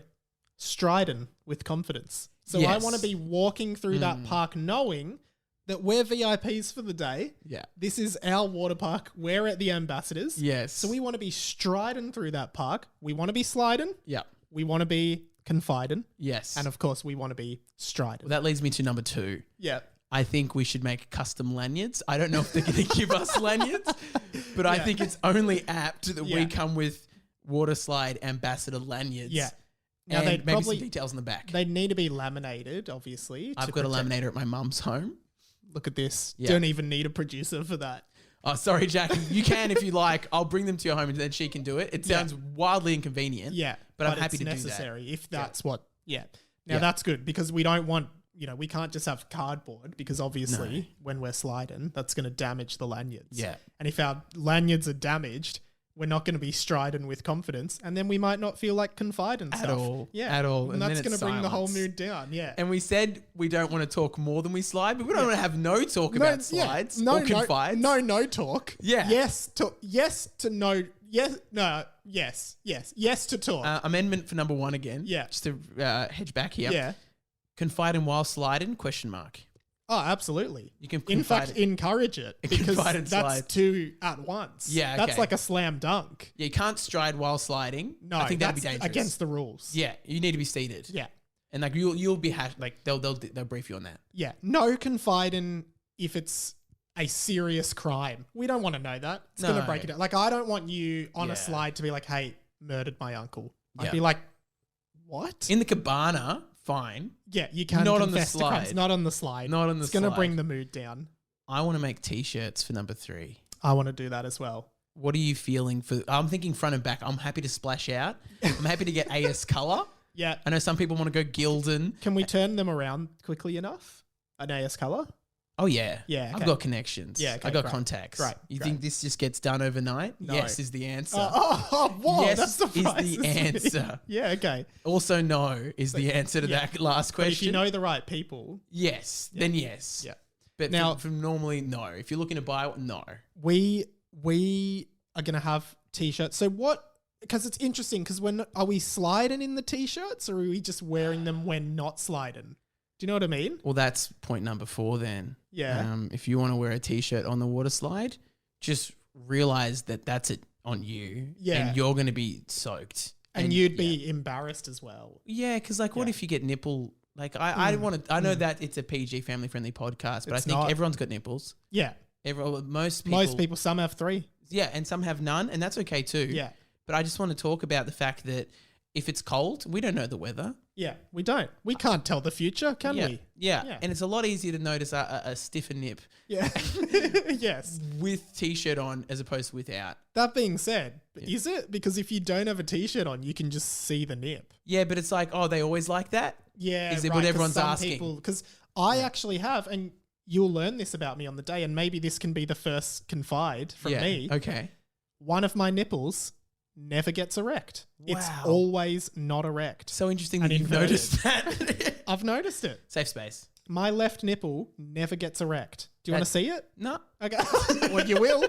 striding with confidence. So I Yes. want to be walking through that park knowing that we're VIPs for the day. Yeah. This is our water park. We're at the ambassadors. Yes. So we want to be striding through that park. We want to be sliding. Yeah. We want to be confiding. Yes. And of course, we want to be striding. Well, that leads me to number 2. Yeah. I think we should make custom lanyards. I don't know if they're going to give us lanyards, but I Yeah. think it's only apt that Yeah. we come with Waterslide ambassador lanyards. Yeah. Now, And they'd maybe probably- some details on the back. They need to be laminated, obviously. I've to got a protect- laminator at my mum's home. Look at this. Yeah. Don't even need a producer for that. Oh, sorry, Jack. You can if you like. I'll bring them to your home and then she can do it. It Yeah. sounds wildly inconvenient. Yeah. But I'm happy it's to necessary do that. if that's what. Yeah. Now Yeah. that's good because we don't want, we can't just have cardboard because obviously when we're sliding, that's going to damage the lanyards. Yeah. And if our lanyards are damaged, we're not going to be striding with confidence and then we might not feel like confiding At stuff. all. Yeah. At all. And, And then that's going it's to bring the whole silence. mood down. Yeah. And we said we don't want to talk more than we slide, but we don't want to have no talk about slides or confides. No talk. Yeah. Yes to no. Yes. No. Yes. To talk. Amendment for number 1 again. Yeah. Just to hedge back here. yeah. Confide in while sliding? Question mark. Oh, absolutely. You can in fact, confide it. encourage it because Confide and that's slide. 2 at once. Yeah, That's okay. like a slam dunk. Yeah, you can't stride while sliding. No, I think that'd be that's dangerous. against the rules. Yeah, you need to be seated. Yeah. And like you'll be like they'll brief you on that. Yeah. No confiding if it's a serious crime. We don't want to know that. It's going to No. break it down. Like, I don't want you on Yeah. a slide to be like, hey, murdered my uncle. I'd Yeah. be like, what? In the cabana, fine. Yeah, you can Not on the confess to crimes. slide. Not on the slide. Not on the It's going to slide. bring the mood down. I want to make t-shirts for number 3. I want to do that as well. What are you feeling for? I'm thinking front and back. I'm happy to splash out. I'm happy to get AS color. Yeah. I know some people want to go Gildan. Can we turn them around quickly enough? An AS color? Oh yeah, Yeah, I've okay. got connections. Yeah, okay, I got great. contacts. Great, You great. think this just gets done overnight? No. Yes, is the answer. Whoa, Yes that is surprises the me. answer. Yeah, okay. Also, no is the answer to yeah. that last But question. if you know the right people, yes, then yes. yeah. But Now- from normally, no. If you're looking to buy one, no. we are gonna have t-shirts. So what? Because it's interesting. Because are we sliding in the t-shirts, or are we just wearing them when not sliding? Do you know what I mean? Well, that's point number 4 then. Yeah. If you want to wear a t-shirt on the water slide, just realize that that's it on you. Yeah. And you're going to be soaked. And you'd be embarrassed as well. Yeah, because like, what Yeah. if you get nipple? Like, I want to. I know that it's a PG family friendly podcast, but It's I think not. everyone's got nipples. Yeah. Most people. Some have 3. Yeah, and some have none, and that's okay too. Yeah. But I just want to talk about the fact that if it's cold, we don't know the weather. Yeah. We don't. We can't tell the future, can yeah. we? Yeah. Yeah. And it's a lot easier to notice a stiffer nip Yeah. Yes. with t-shirt on as opposed to without. That being said, is it? Because if you don't have a t-shirt on, you can just see the nip. Yeah, but it's like, oh, they always like that? Yeah. Is it what everyone's some asking? Because I actually have, and you'll learn this about me on the day, and maybe this can be the first confide from Yeah. me. Okay. One of my nipples never gets erect. It's Wow. always not erect. So interesting And that you've inverted. noticed that. I've noticed it. Safe space. My left nipple never gets erect. Do you want to see it? No. Okay. Well, you will.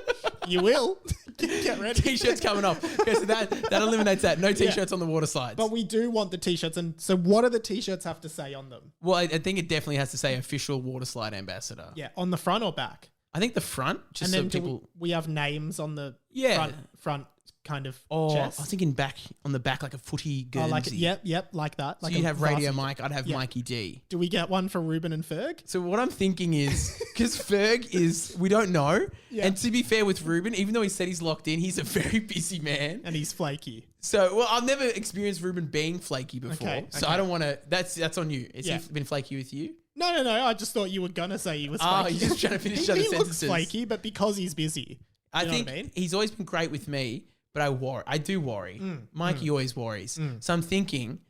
You will. Get ready. T-shirts coming off. Okay, so that eliminates that. No t-shirts on the water slides. But we do want the t-shirts. And so what do the t-shirts have to say on them? Well, I think it definitely has to say official water slide ambassador. Yeah. On the front or back? I think the front, just And so then do people. we have names on the Yeah. front kind of Oh, chest. I was thinking back on the back like a footy Oh, Guernsey. like yep, like that. So Like you'd a have Radio varsity- Mike, I'd have Yeah. Mikey D. Do we get one for Ruben and Ferg? So what I'm thinking is, because Ferg is, we don't know. Yeah. And to be fair with Ruben, even though he said he's locked in, he's a very busy man. And he's flaky. So, well, I've never experienced Ruben being flaky before. Okay, So okay. I don't want to, that's on you. Has Yeah. he been flaky with you? No. I just thought you were gonna say he was Oh, flaky. you're just trying to finish he other looks sentences. flaky, but because he's busy. I You know think what I mean? he's always been great with me, but I do worry. Mikey always worries. So I'm thinking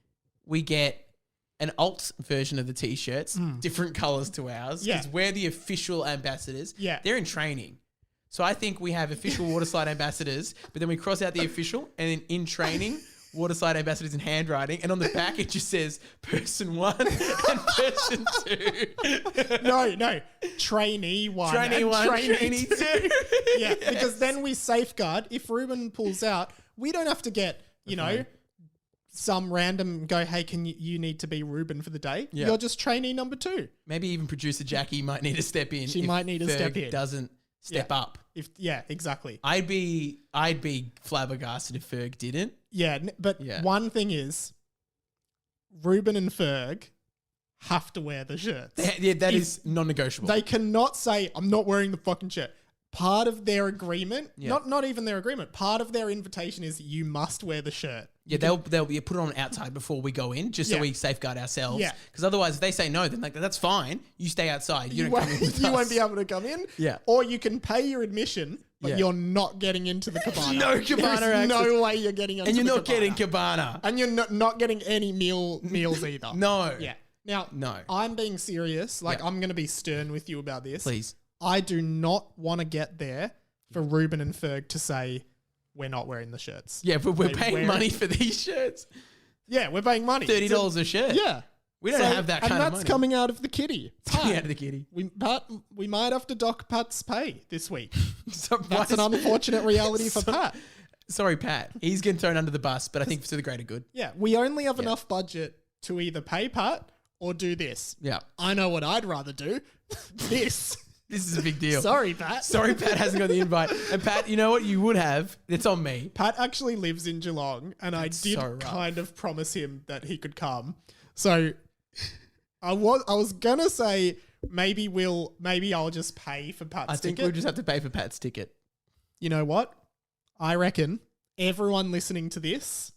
we get an alt version of the t-shirts, different colors to ours, Yeah. because we're the official ambassadors. Yeah. They're in training. So I think we have official waterslide ambassadors, but then we cross out the official, and then in training, waterslide ambassadors in handwriting, and on the back it just says person 1 and person 2. No. Trainee 1. Trainee and 1, trainee trainee 2. 2. Yeah, because then we safeguard. If Ruben pulls out, we don't have to get, some random go, hey, you need to be Ruben for the day. Yeah. You're just trainee number 2. Maybe even producer Jackie might need to step in. She if might need to step Ferg in. Doesn't step Yeah. up. Exactly. I'd be flabbergasted if Ferg didn't. Yeah, but Yeah. one thing is, Ruben and Ferg have to wear the shirts. Yeah, that If is non-negotiable. They cannot say, I'm not wearing the fucking shirt. Part of their agreement, Yeah. not even their agreement, part of their invitation is you must wear the shirt. Yeah, they'll be put it on outside before we go in, just so Yeah. we safeguard ourselves. Yeah. Because otherwise, if they say no, then like that's fine. You stay outside. You don't won't, come in with you us. won't be able to come in. Yeah. Or you can pay your admission, but Yeah. you're not getting into the cabana. No cabana There's no access. way you're getting into and you're the not getting cabana. And you're not getting any meals either. No. Yeah. Now, No. I'm being serious. Like, Yeah. I'm going to be stern with you about this. Please. I do not want to get there for Ruben and Ferg to say, we're not wearing the shirts. Yeah, but we're They paying wear money it. for these shirts. Yeah, we're paying money. $30 a shirt. Yeah. We don't have that kind of And money. that's coming out of the kitty. Coming out of the kitty. We might have to dock Pat's pay this week. So That's an unfortunate reality for Pat. Sorry, Pat. He's getting thrown under the bus, but I think for the greater good. Yeah, we only have enough budget to either pay Pat or do this. Yeah. I know what I'd rather do. This. This is a big deal. Sorry, Pat. Sorry, Pat hasn't got the invite. And Pat, you know what? You would have. It's on me. Pat actually lives in Geelong, and I did so rough. kind of promise him that he could come. So I was gonna say maybe I'll just pay for Pat's I think ticket. we'll just have to pay for Pat's ticket. You know what? I reckon everyone listening to this,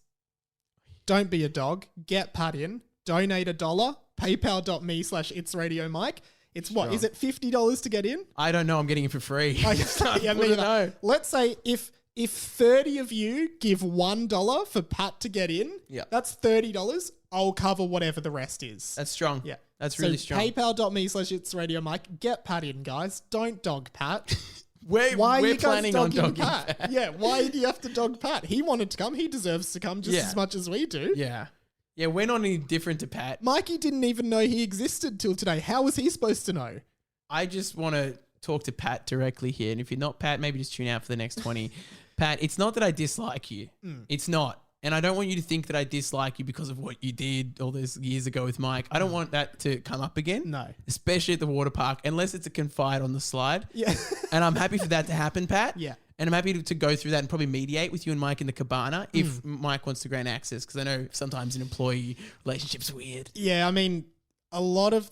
don't be a dog. Get Pat in. Donate $1. PayPal.me/itsradiomike. It's what? Sure. Is it $50 to get in? I don't know. I'm getting it for free. Yeah, I me wouldn't neither. know. Let's say if 30 of you give $1 for Pat to get in, Yeah. that's $30. I'll cover whatever the rest is. That's strong. Yeah. That's really so strong. PayPal.me/itsradiomike. Get Pat in, guys. Don't dog Pat. Why Why are we're you guys planning on dogging dogging Pat? Pat. Yeah, why do you have to dog Pat? He wanted to come. He deserves to come just Yeah. as much as we do. Yeah. Yeah, we're not any different to Pat. Mikey didn't even know he existed till today. How was he supposed to know? I just want to talk to Pat directly here. And if you're not Pat, maybe just tune out for the next 20. Pat, it's not that I dislike you. It's not. And I don't want you to think that I dislike you because of what you did all those years ago with Mike. I don't want that to come up again. No. Especially at the water park, unless it's a confide on the slide. Yeah. And I'm happy for that to happen, Pat. Yeah. And I'm happy to go through that and probably mediate with you and Mike in the cabana if Mike wants to grant access, because I know sometimes an employee relationship's weird. Yeah, I mean, a lot of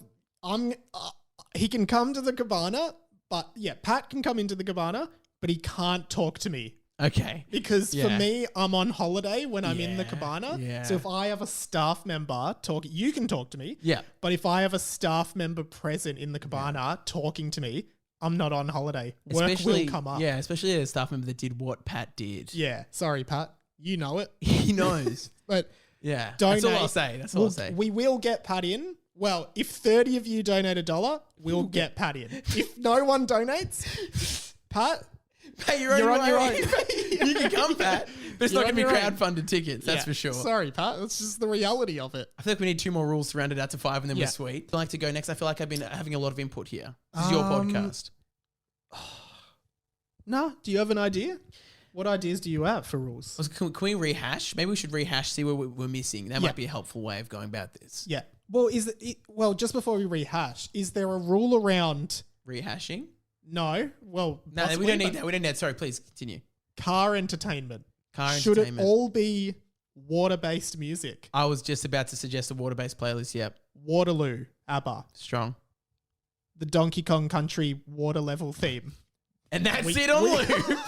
he can come to the cabana, but yeah, Pat can come into the cabana, but he can't talk to me Okay. because for Yeah. me, I'm on holiday when I'm in the Yeah, cabana. yeah. So if I have a staff member talk, you can talk to me. Yeah. But if I have a staff member present in the cabana talking to me, I'm not on holiday. Work will come up. Yeah, especially a staff member that did what Pat did. Yeah. Sorry, Pat. You know it. He knows. But Yeah. donate. That's all I'll say. That's all I'll say. We will get Pat in. Well, if 30 of you donate $1, we'll get Pat in. If no one donates, Pat, Hey, you're You're on on your your own. own. You can come, Pat. But it's You're not going to on be your own. crowdfunded tickets, that's yeah, for sure. Sorry, Pat. That's just the reality of it. I feel like we need 2 more rules to round it out to 5 and then Yeah. we're sweet. I'd like to go next. I feel like I've been having a lot of input here. This is your podcast. Nah, do you have an idea? What ideas do you have for rules? Can we rehash? Maybe we should rehash, see what we're missing. That Yeah. might be a helpful way of going about this. Yeah. Well, just before we rehash, is there a rule around Rehashing? no? Well, No, we possibly, don't need but that. We don't need that. Sorry, please continue. car entertainment. Car Should entertainment. it all be water-based music? I was just about to suggest a water-based playlist. Yep. Waterloo, ABBA. Strong. The Donkey Kong Country water level theme. And that's We- it on we- loop.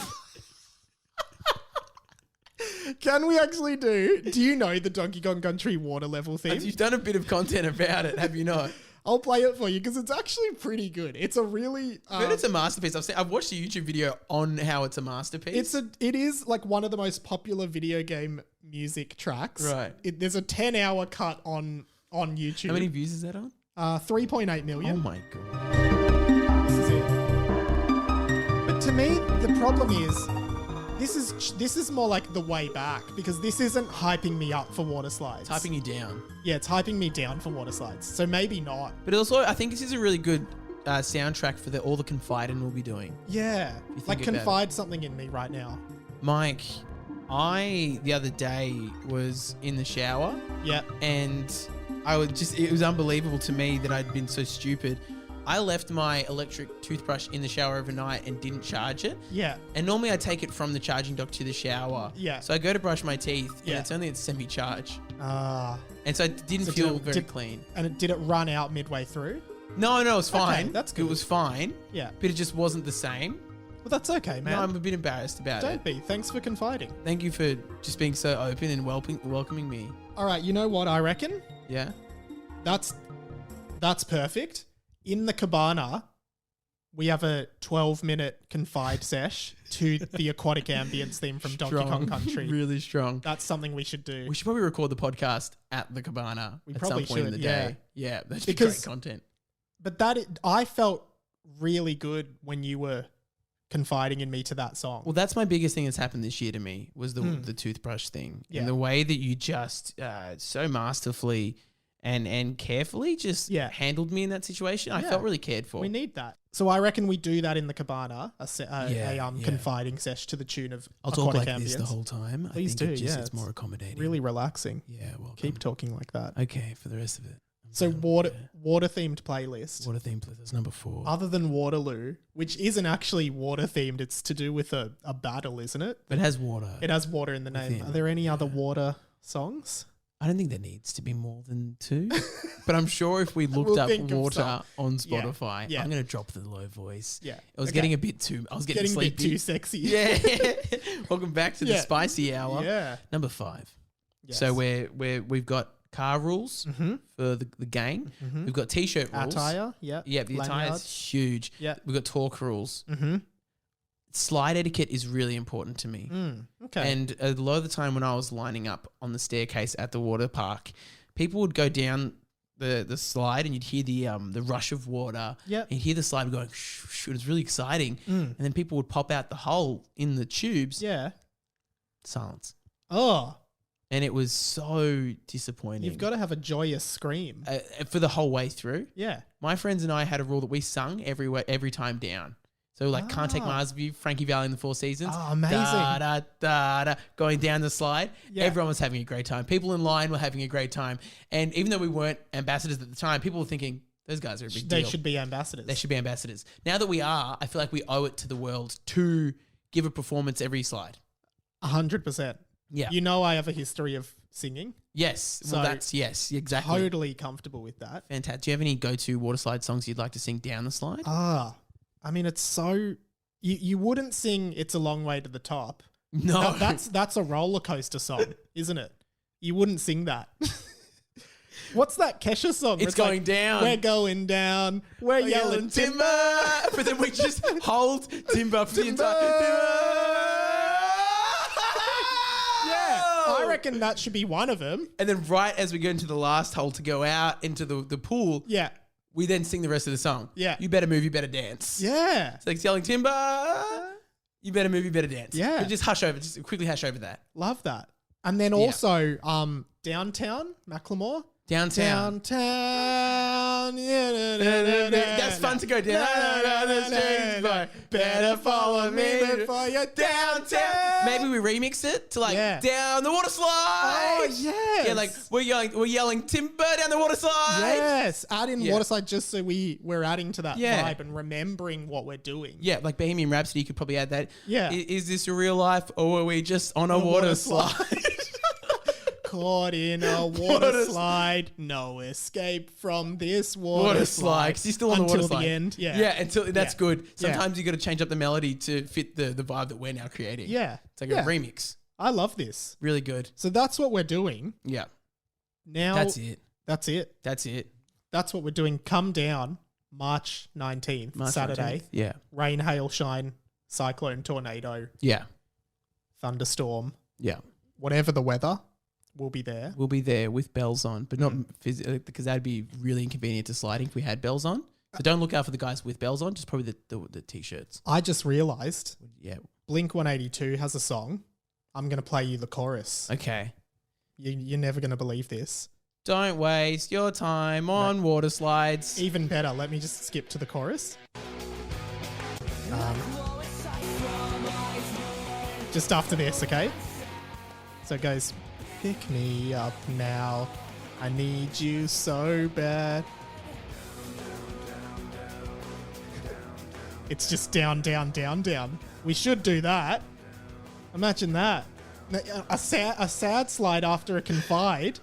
Can we actually do you know the Donkey Kong Country water level theme? You've done a bit of content about it, have you not? I'll play it for you because it's actually pretty good. It's a really I heard it's a masterpiece. I've watched a YouTube video on how it's a masterpiece. it is like one of the most popular video game music tracks. Right. There's a 10-hour cut on YouTube. How many views is that on? 3.8 million. Oh my god. This is it. But to me, the problem is this is more like the way back because this isn't hyping me up for water slides. Typing you down. Yeah, it's hyping me down for water slides. So maybe not. But also, I think this is a really good soundtrack for all the confiding we'll be doing. Yeah. think Like about confide something in me right now. Mike, I the other day was in the shower Yeah. and it was unbelievable to me that I'd been so stupid. I left my electric toothbrush in the shower overnight and didn't charge it. Yeah. And normally I take it from the charging dock to the shower. Yeah. So I go to brush my teeth and Yeah. it's only at semi-charge. Ah. And so it didn't So feel did- very did- clean. And did it run out midway through? No, it was fine. that's It good. was fine. Yeah. But it just wasn't the same. Well, that's okay, man. No, I'm a bit embarrassed about Don't it. be. Thanks for confiding. Thank you for just being so open and welcoming me. All right, you know what I reckon? Yeah? That's perfect. In the cabana, we have a 12-minute confide sesh to the aquatic ambience theme from Donkey Kong Country. Really strong. That's something we should do. We should probably record the podcast at the cabana at probably some point in the should, yeah. day. Yeah, that's Because- great content. But I felt really good when you were confiding in me to that song. Well, that's my biggest thing that's happened this year to me was the toothbrush thing. Yeah. And the way that you just so masterfully and carefully just Yeah. handled me in that situation. I Yeah. felt really cared for. We need that. So I reckon we do that in the cabana, Yeah. confiding sesh to the tune of I'll talk aquatic like ambience. this the whole time. Please I think do, it just, yeah, it's more it's accommodating. Really relaxing. Yeah, well, Keep talking like that. Okay, for the rest of it. So water themed playlist. Water themed playlist. That's number 4. Other than Waterloo, which isn't actually water themed, it's to do with a battle, isn't it? But it has water. It has water in the name. Within. Are there any other water songs? I don't think there needs to be more than 2. But I'm sure if we looked We'll up think of water some. on Spotify, Yeah. I'm going to drop the low voice. Yeah. It was Okay. getting a bit too... I was getting Getting a sleepy. bit too sexy. Yeah. Welcome back to the Yeah. spicy hour. Yeah. Number 5. Yes. So we've got car rules Mhm. for the gang. Mhm. We've got t-shirt rules. Attire. Yeah. Yeah, the attire Lanyards. is huge. Yeah. We've got talk rules. Mm-hmm. Slide etiquette is really important to me. Okay. And a lot of the time when I was lining up on the staircase at the water park, people would go down the slide and you'd hear the rush of water. Yep. And you'd hear the slide going, shh, shh, it was really exciting. Mm. And then people would pop out the hole in the tubes. Yeah. Silence. Oh, And it was so disappointing. you've got to have a joyous scream. for the whole way through. Yeah. My friends and I had a rule that we sung every time down. So like Can't Take My Eyes Off You, Frankie Valli in the Four Seasons. Oh, amazing. Da, da, da, da, going down the slide. Yeah. Everyone was having a great time. People in line were having a great time. And even though we weren't ambassadors at the time, people were thinking, those guys are a big They deal. should be ambassadors. They should be ambassadors. Now that we are, I feel like we owe it to the world to give a performance every slide. 100%. Yeah. You know I have a history of singing. Yes. So Well, that's yes, exactly. Totally comfortable with that. Fantastic. Do you have any go-to water slide songs you'd like to sing down the slide? I mean, it's so... You wouldn't sing It's a Long Way to the Top. No. That's a roller coaster song, isn't it? You wouldn't sing that. What's that Kesha song? where It's going down. We're going down. We're yelling timber. But then we just hold timber for the Timber. entire Yeah, I reckon that should be one of them. And then right as we go into the last hole to go out into the pool, Yeah. we then sing the rest of the song. Yeah. You better move, you better dance. Yeah. It's like yelling timber. You better move, you better dance. Yeah. But just hush over, just quickly hush over that. Love that. And then also Downtown, Macklemore. Downtown. Downtown. That's fun to go down the streets, but better follow me before you're downtown. Maybe we remix it to like Yeah. down the water slide. Oh, yes. Yeah, like we're yelling timber down the water slide. Yes. Add in Yeah. Waterside just so we're adding to that Yeah. vibe and remembering what we're doing. Yeah, like Bohemian Rhapsody, you could probably add that. Yeah. Is this a real life or are we just on a water slide? Caught in a water slide. No escape from this Water slide. 'Cause you're still on the water Until slide. the end. Yeah. Yeah, until that's Yeah. good. Yeah. Sometimes you got to change up the melody to fit the vibe that we're now creating. Yeah. It's like Yeah. a remix. I love this. Really good. So that's what we're doing. Yeah. Now That's it. That's it. That's it. That's what we're doing. Come down March 19th, March Saturday. 19th. Yeah. Rain, hail, shine, cyclone, tornado, Yeah. thunderstorm, Yeah. whatever the weather, we'll be there. We'll be there with bells on, but not because that'd be really inconvenient to sliding if we had bells on. So don't look out for the guys with bells on, just probably the t-shirts. I just realized Yeah. Blink 182 has a song. I'm going to play you the chorus. Okay. You're never going to believe this. Don't waste your time on water slides. Even better, let me just skip to the chorus. Just after this, okay? So it goes, pick me up now. I need you so bad. It's just down, down, down, down. We should do that. Imagine that. A sad slide after a confide.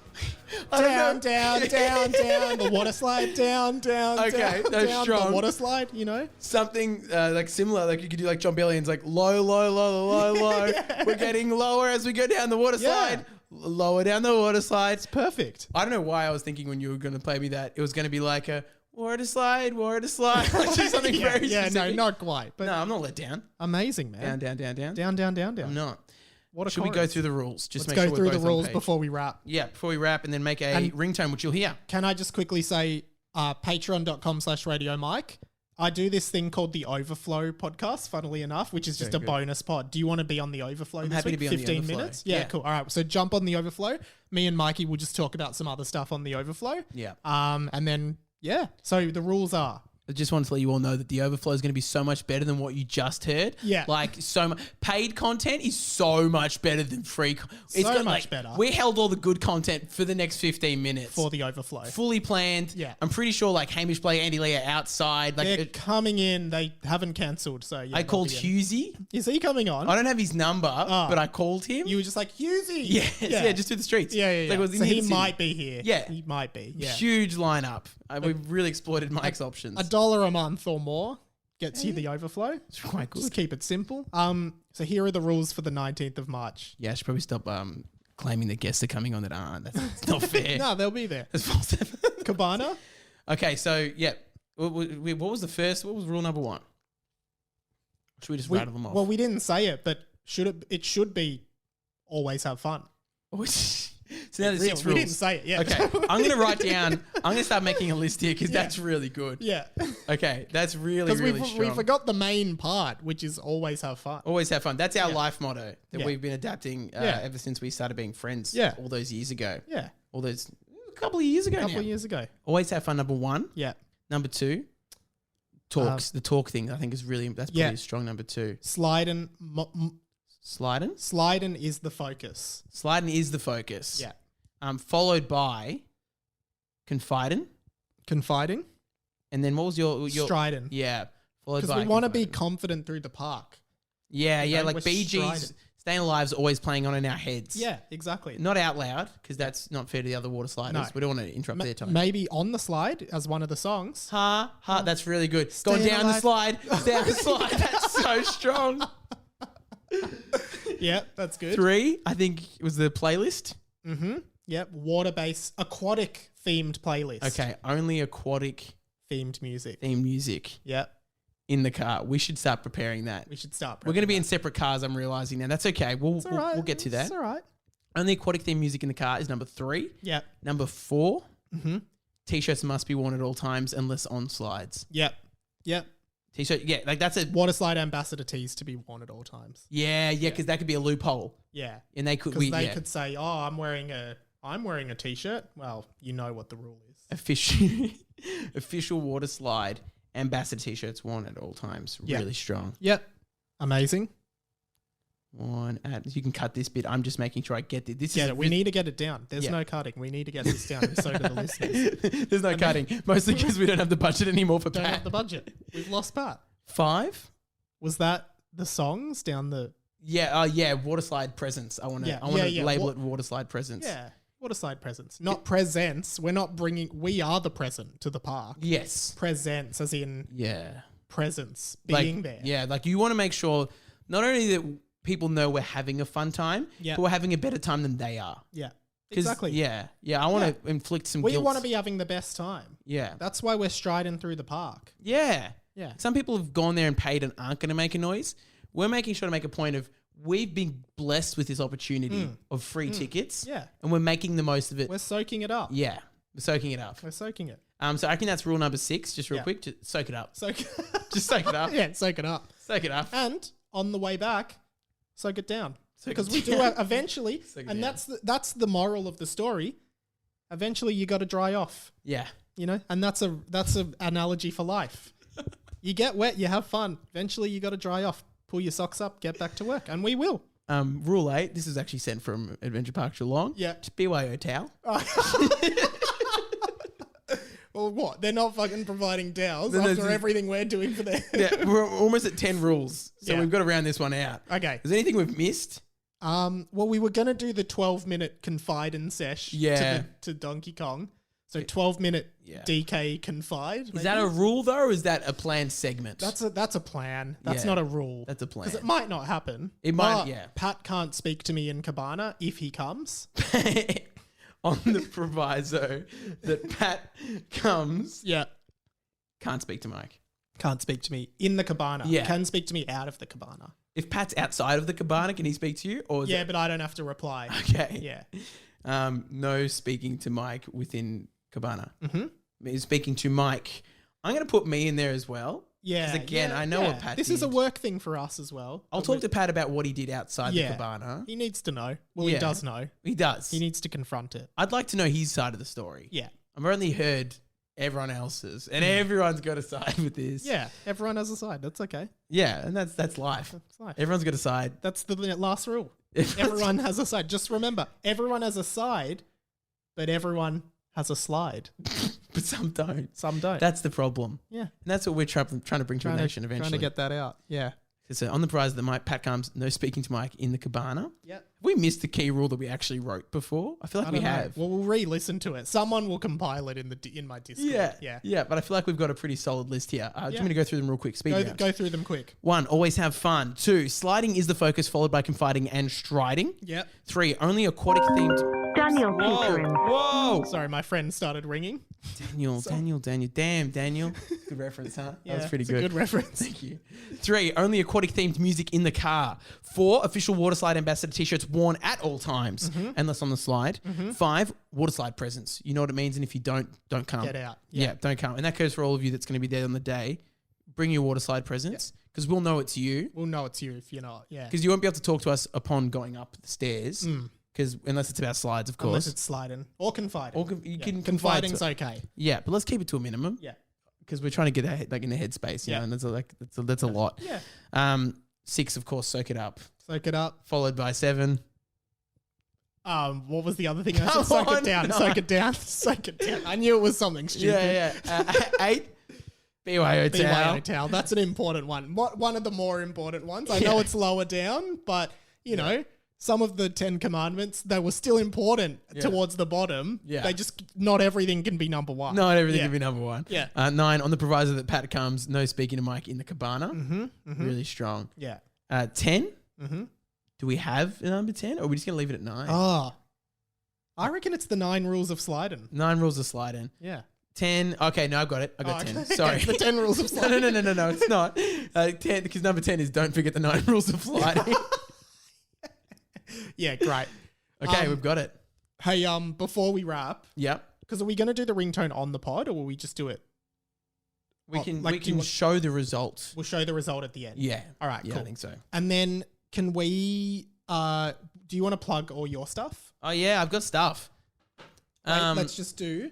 Down, down, down, down. The water slide. Down, down, Okay, down, that's down. strong. The water slide, you know? Something like similar, like you could do like John Bellion's like low, low, low, low, low. Yeah. We're getting lower as we go down the water Yeah. slide. Lower down the water slide. Perfect. I don't know why I was thinking when you were going to play me that it was going to be like a water slide, like just something yeah, very yeah, no, specific. not quite. But No, I'm not let down. amazing, man. Down, down, down, down. Down, down, down, down. I'm not. What a Should we go chorus. through the rules? Just Let's make go sure through we're the both on rules page. before we wrap. Yeah, before we wrap, and then make a And- ringtone, which you'll hear. Can I just quickly say patreon.com/Radio Mike? I do this thing called the Overflow podcast, funnily enough, which is just Very a good. bonus pod. Do you want to be on the Overflow this happy week? to be on the 15 Overflow. minutes? Yeah, Yeah. cool. All right. So jump on the Overflow. Me and Mikey will just talk about some other stuff on the Overflow. Yeah. And then, yeah. So the rules are I just wanted to let you all know that the overflow is going to be so much better than what you just heard. Yeah. Like so much. Paid content is so much better than free. It's So got, much better. We held all the good content for the next 15 minutes. For the overflow. Fully planned. Yeah. I'm pretty sure like Hamish Blake, Andy Lee are outside. Like They're coming in. They haven't cancelled. So yeah, I they'll called be in. Hughesy. Is he coming on? I don't have his number, but I called him. You were just like, Hughesy. Yes, yeah, just through the streets. Yeah, yeah, yeah. Like, it was in So the he city. might be here. Yeah. He might be. Yeah. Huge lineup. We've really exploited Mike's options. $1 a month or more gets you the overflow. It's quite good. Just keep it simple. So here are the rules for the 19th of March. Yeah, I should probably stop claiming that guests are coming on that aren't. That's not fair. No, they'll be there. That's false. Cabana. Okay, so yeah, what was the first? What was rule number 1? Should we just rattle them off? Well, we didn't say it, but it should be always have fun. So now there's 6 We rules. didn't say it. Yeah. Okay, I'm going to write down. I'm going to start making a list here because Yeah. that's really good. Yeah. Okay, that's really Because really we strong. forgot the main part, which is always have fun. Always have fun. That's our Yeah. life motto that Yeah. we've been adapting Yeah. ever since we started being friends. Yeah. All those years ago. Yeah. All those a couple of years ago A couple now. of years ago. Always have fun. Number 1. Yeah. Number 2. Talks. The talk thing I think is really that's Yeah. pretty strong. Number 2. Sliding is the focus. Sliding is the focus. Yeah. Followed by confiding. Confiding. And then what was your Striding. Yeah. Followed Because by we want to be confiding. confident through the park. Yeah, you know, like we're BG's striding. Staying Alive's always playing on in our heads. Yeah, exactly. Not out loud, because that's not fair to the other water sliders. No. We don't want to interrupt their time. Maybe on the slide as one of the songs. Ha, ha, that's really good. Going Staying down the alive. slide, down the slide. That's so strong. Yeah, that's good. 3, I think it was the playlist. Mm-hmm. Yep. Water-based, aquatic themed playlist. Okay, only aquatic Themed music. theme music Yep. in the car. We should start preparing that. We should start. We're going to be in separate cars, I'm realizing now. That's okay. We'll get to that. It's all right. Only aquatic theme music in the car is number 3. Yep. Number 4, Mm-hmm. T-shirts must be worn at all times unless on slides. Yep. Yep. T-shirt, yeah, like that's a Water slide ambassador tees to be worn at all times. yeah, because that could be a loophole, Yeah. and they could Because they yeah. could say, "Oh, I'm wearing a t-shirt." Well, you know what the rule is. official water slide ambassador T-shirts worn at all times. Yeah. Really strong. Yep. Amazing. You can cut this bit. I'm just making sure I get it. This Get is it. We need to get it down. There's Yeah. no cutting. We need to get this down. So do the listeners. There's no cutting, mostly because we don't have the budget anymore for Don't Pat. have the budget. We've lost Pat. 5. Was that the songs down the? Yeah, yeah. Water slide presents. I want to. Yeah, I want to yeah. label it water slide presents. Yeah. Water slide presents, not presents. We're not bringing. We are the present to the park. Yes. Presents, as in Yeah. presence, Like, being there. Yeah, like you want to make sure not only that people know we're having a fun time, Yeah. but we're having a better time than they are. Yeah. 'Cause, Exactly. Yeah. I want to inflict some We guilt. want to be having the best time. Yeah. That's why we're striding through the park. Yeah. Yeah. Some people have gone there and paid and aren't going to make a noise. We're making sure to make a point of we've been blessed with this opportunity of free tickets. Yeah. And we're making the most of it. We're soaking it up. Yeah. We're soaking it up. We're soaking it. So I reckon that's rule number 6, just real Yeah. quick. Just soak it up. Soak. Just soak it up. Yeah, soak it up. Soak it up. And on the way back, soak it down. Soak Because it we do down. eventually, Soak it and down. that's the moral of the story. Eventually, you got to dry off. Yeah. You know, and that's a analogy for life. You get wet, you have fun. Eventually, you got to dry off. Pull your socks up, get back to work, and we will. Rule 8, this is actually sent from Adventure Park Geelong. Yeah. Just BYO towel. Well, what? They're not fucking providing towels No, no, after it's- everything we're doing for them. Yeah, we're almost at 10 rules, so Yeah. we've got to round this one out. Okay. Is there anything we've missed? Well, we were gonna do the 12-minute confide and sesh Yeah. to Donkey Kong. So 12-minute Yeah. DK confide. Is that a rule though, or is that a planned segment? That's a plan. That's Yeah. not a rule. That's a plan. Because it might not happen. It might, But yeah. Pat can't speak to me in Cabana if he comes. On the proviso that Pat comes, Yeah. can't speak to Mike. Can't speak to me in the Cabana. Yeah. Can speak to me out of the Cabana. If Pat's outside of the cabana, can he speak to you? Or is Yeah, but I don't have to reply. okay. Yeah. No speaking to Mike within cabana. Mm-hmm. Speaking to Mike. I'm going to put me in there as well. Yeah. 'Cause again, yeah, I know yeah. what Pat This is a did. work thing for us as well. I'll talk to Pat about what he did outside Yeah. the cabana. He needs to know. Well, Yeah. he does know. He does. He needs to confront it. I'd like to know his side of the story. Yeah. I've only heard everyone else's, and everyone's got to side with this. Yeah, everyone has a side. That's okay. Yeah, and that's life. That's life. Everyone's got a side. That's the last rule. Everyone has a side. Just remember, everyone has a side, but everyone has a slide. But some don't. Some don't. That's the problem. Yeah. And that's what we're trying to bring to a nation eventually. Trying to get that out. Yeah. So on the prize that Pat comes, no speaking to Mike in the cabana. Yep. Have we missed the key rule that we actually wrote before? I feel like we have. Well, we'll re-listen to it. Someone will compile it in my Discord. Yeah. But I feel like we've got a pretty solid list here. Do you want me to go through them real quick? Speed round. Go through them quick. 1, always have fun. 2, sliding is the focus, followed by confiding and striding. Yep. 3, only aquatic themed. Daniel Whoa! Peterin. Whoa! Sorry, my friend started ringing. Daniel. Damn, Daniel. Good reference, huh? Yeah, that was pretty it's good. a good reference. Thank you. 3, only aquatic themed music in the car. 4, official Waterslide ambassador t-shirts worn at all times, unless on the slide. 5, Waterslide presents. You know what it means, and if you don't come. Get out. Yeah, don't come. And that goes for all of you that's going to be there on the day. Bring your Waterslide presents, because we'll know it's you. We'll know it's you if you're not. Yeah. Because you won't be able to talk to us upon going up the stairs. Because unless it's about slides, of course. Unless it's sliding or confiding. Or you can confide confiding's to- okay. Yeah, but let's keep it to a minimum. Yeah. Because we're trying to get that in the headspace, you know, and that's a lot. Yeah. 6, of course, soak it up. Soak it up. Followed by 7. What was the other thing? I said soak it down. No. Soak it down. Soak it down. I knew it was something stupid. Yeah. 8, BYO towel. BYO towel. That's an important one. One of the more important ones. I know it's lower down, but you know, some of the 10 commandments, they were still important towards the bottom. Yeah. They just, not everything can be number one. Not everything can be number 1. Yeah. 9, on the proviso that Pat comes, no speaking to Mike in the cabana. Really strong. Yeah. 10. Do we have a number 10, or are we just going to leave it at 9? Ah. I reckon it's the 9 rules of sliding. 9 rules of sliding. Yeah. 10. Okay, no, I've got it. I got 10. okay. Sorry. The 10 rules of sliding. No, it's not. 10, because number 10 is don't forget the 9 rules of sliding. Yeah, great. Okay, we've got it. Hey, before we wrap, Yep. because are we going to do the ringtone on the pod, or will we just do it? We Oh, can like, we do you can want- show the result. We'll show the result at the end. Yeah. All right, Yeah, cool. I think so. And then can we, do you want to plug all your stuff? Oh yeah, I've got stuff. Wait, let's just do,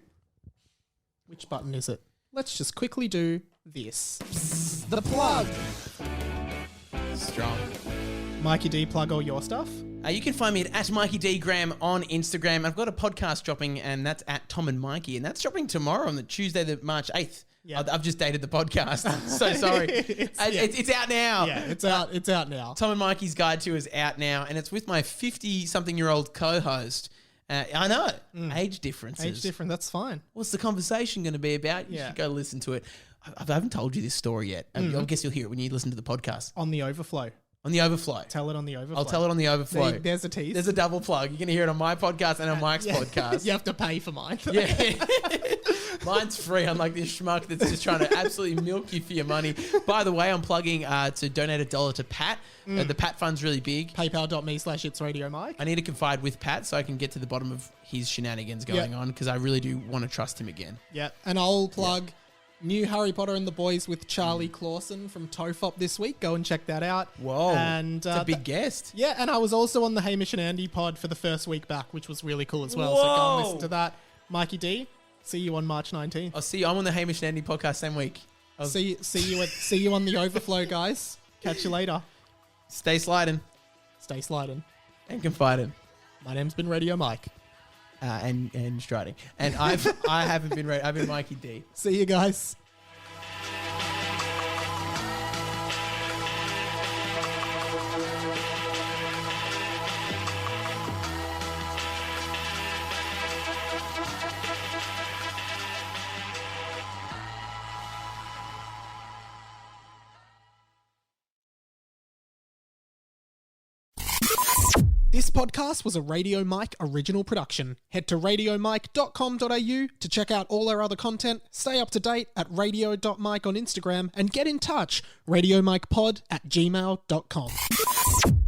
which button is it? Let's just quickly do this. The plug. Strong. Mikey D, plug all your stuff. You can find me at Mikey D Graham on Instagram. I've got a podcast dropping, and that's at Tom and Mikey, and that's dropping tomorrow on the Tuesday, the March 8th. Yeah. I've just dated the podcast. So sorry. It's out now. Yeah, it's out. It's out now. Tom and Mikey's Guide to is out now, and it's with my 50-something-year-old co-host. I know. Age differences. Age different. That's fine. What's the conversation going to be about? You should go listen to it. I haven't told you this story yet. I guess you'll hear it when you listen to the podcast. On the overflow. On the overflow. Tell it on the overflow. I'll tell it on the overflow. There's a tease. There's a double plug. You're going to hear it on my podcast and on Mike's podcast. You have to pay for mine. Yeah. Mine's free, unlike this schmuck that's just trying to absolutely milk you for your money. By the way, I'm plugging to donate $1 to Pat. The Pat fund's really big. PayPal.me/itsRadioMike. I need to confide with Pat so I can get to the bottom of his shenanigans going on, because I really do want to trust him again. Yeah, and I'll plug new Harry Potter and the Boys with Charlie Clausen from Tofop this week. Go and check that out. Whoa. And it's a big guest. Yeah, and I was also on the Hamish and Andy pod for the first week back, which was really cool as well. So go and listen to that. Mikey D, see you on March 19th. I'll see you. I'm on the Hamish and Andy podcast same week. See you on the overflow, guys. Catch you later. Stay sliding Stay sliding. and confiding. My name's been Radio Mike. And striding. And I haven't been ready. I've been Mikey D. See you guys. This podcast was a Radio Mike original production. Head to radiomike.com.au to check out all our other content, stay up to date at radio.mike on Instagram, and get in touch, radiomikepod@gmail.com.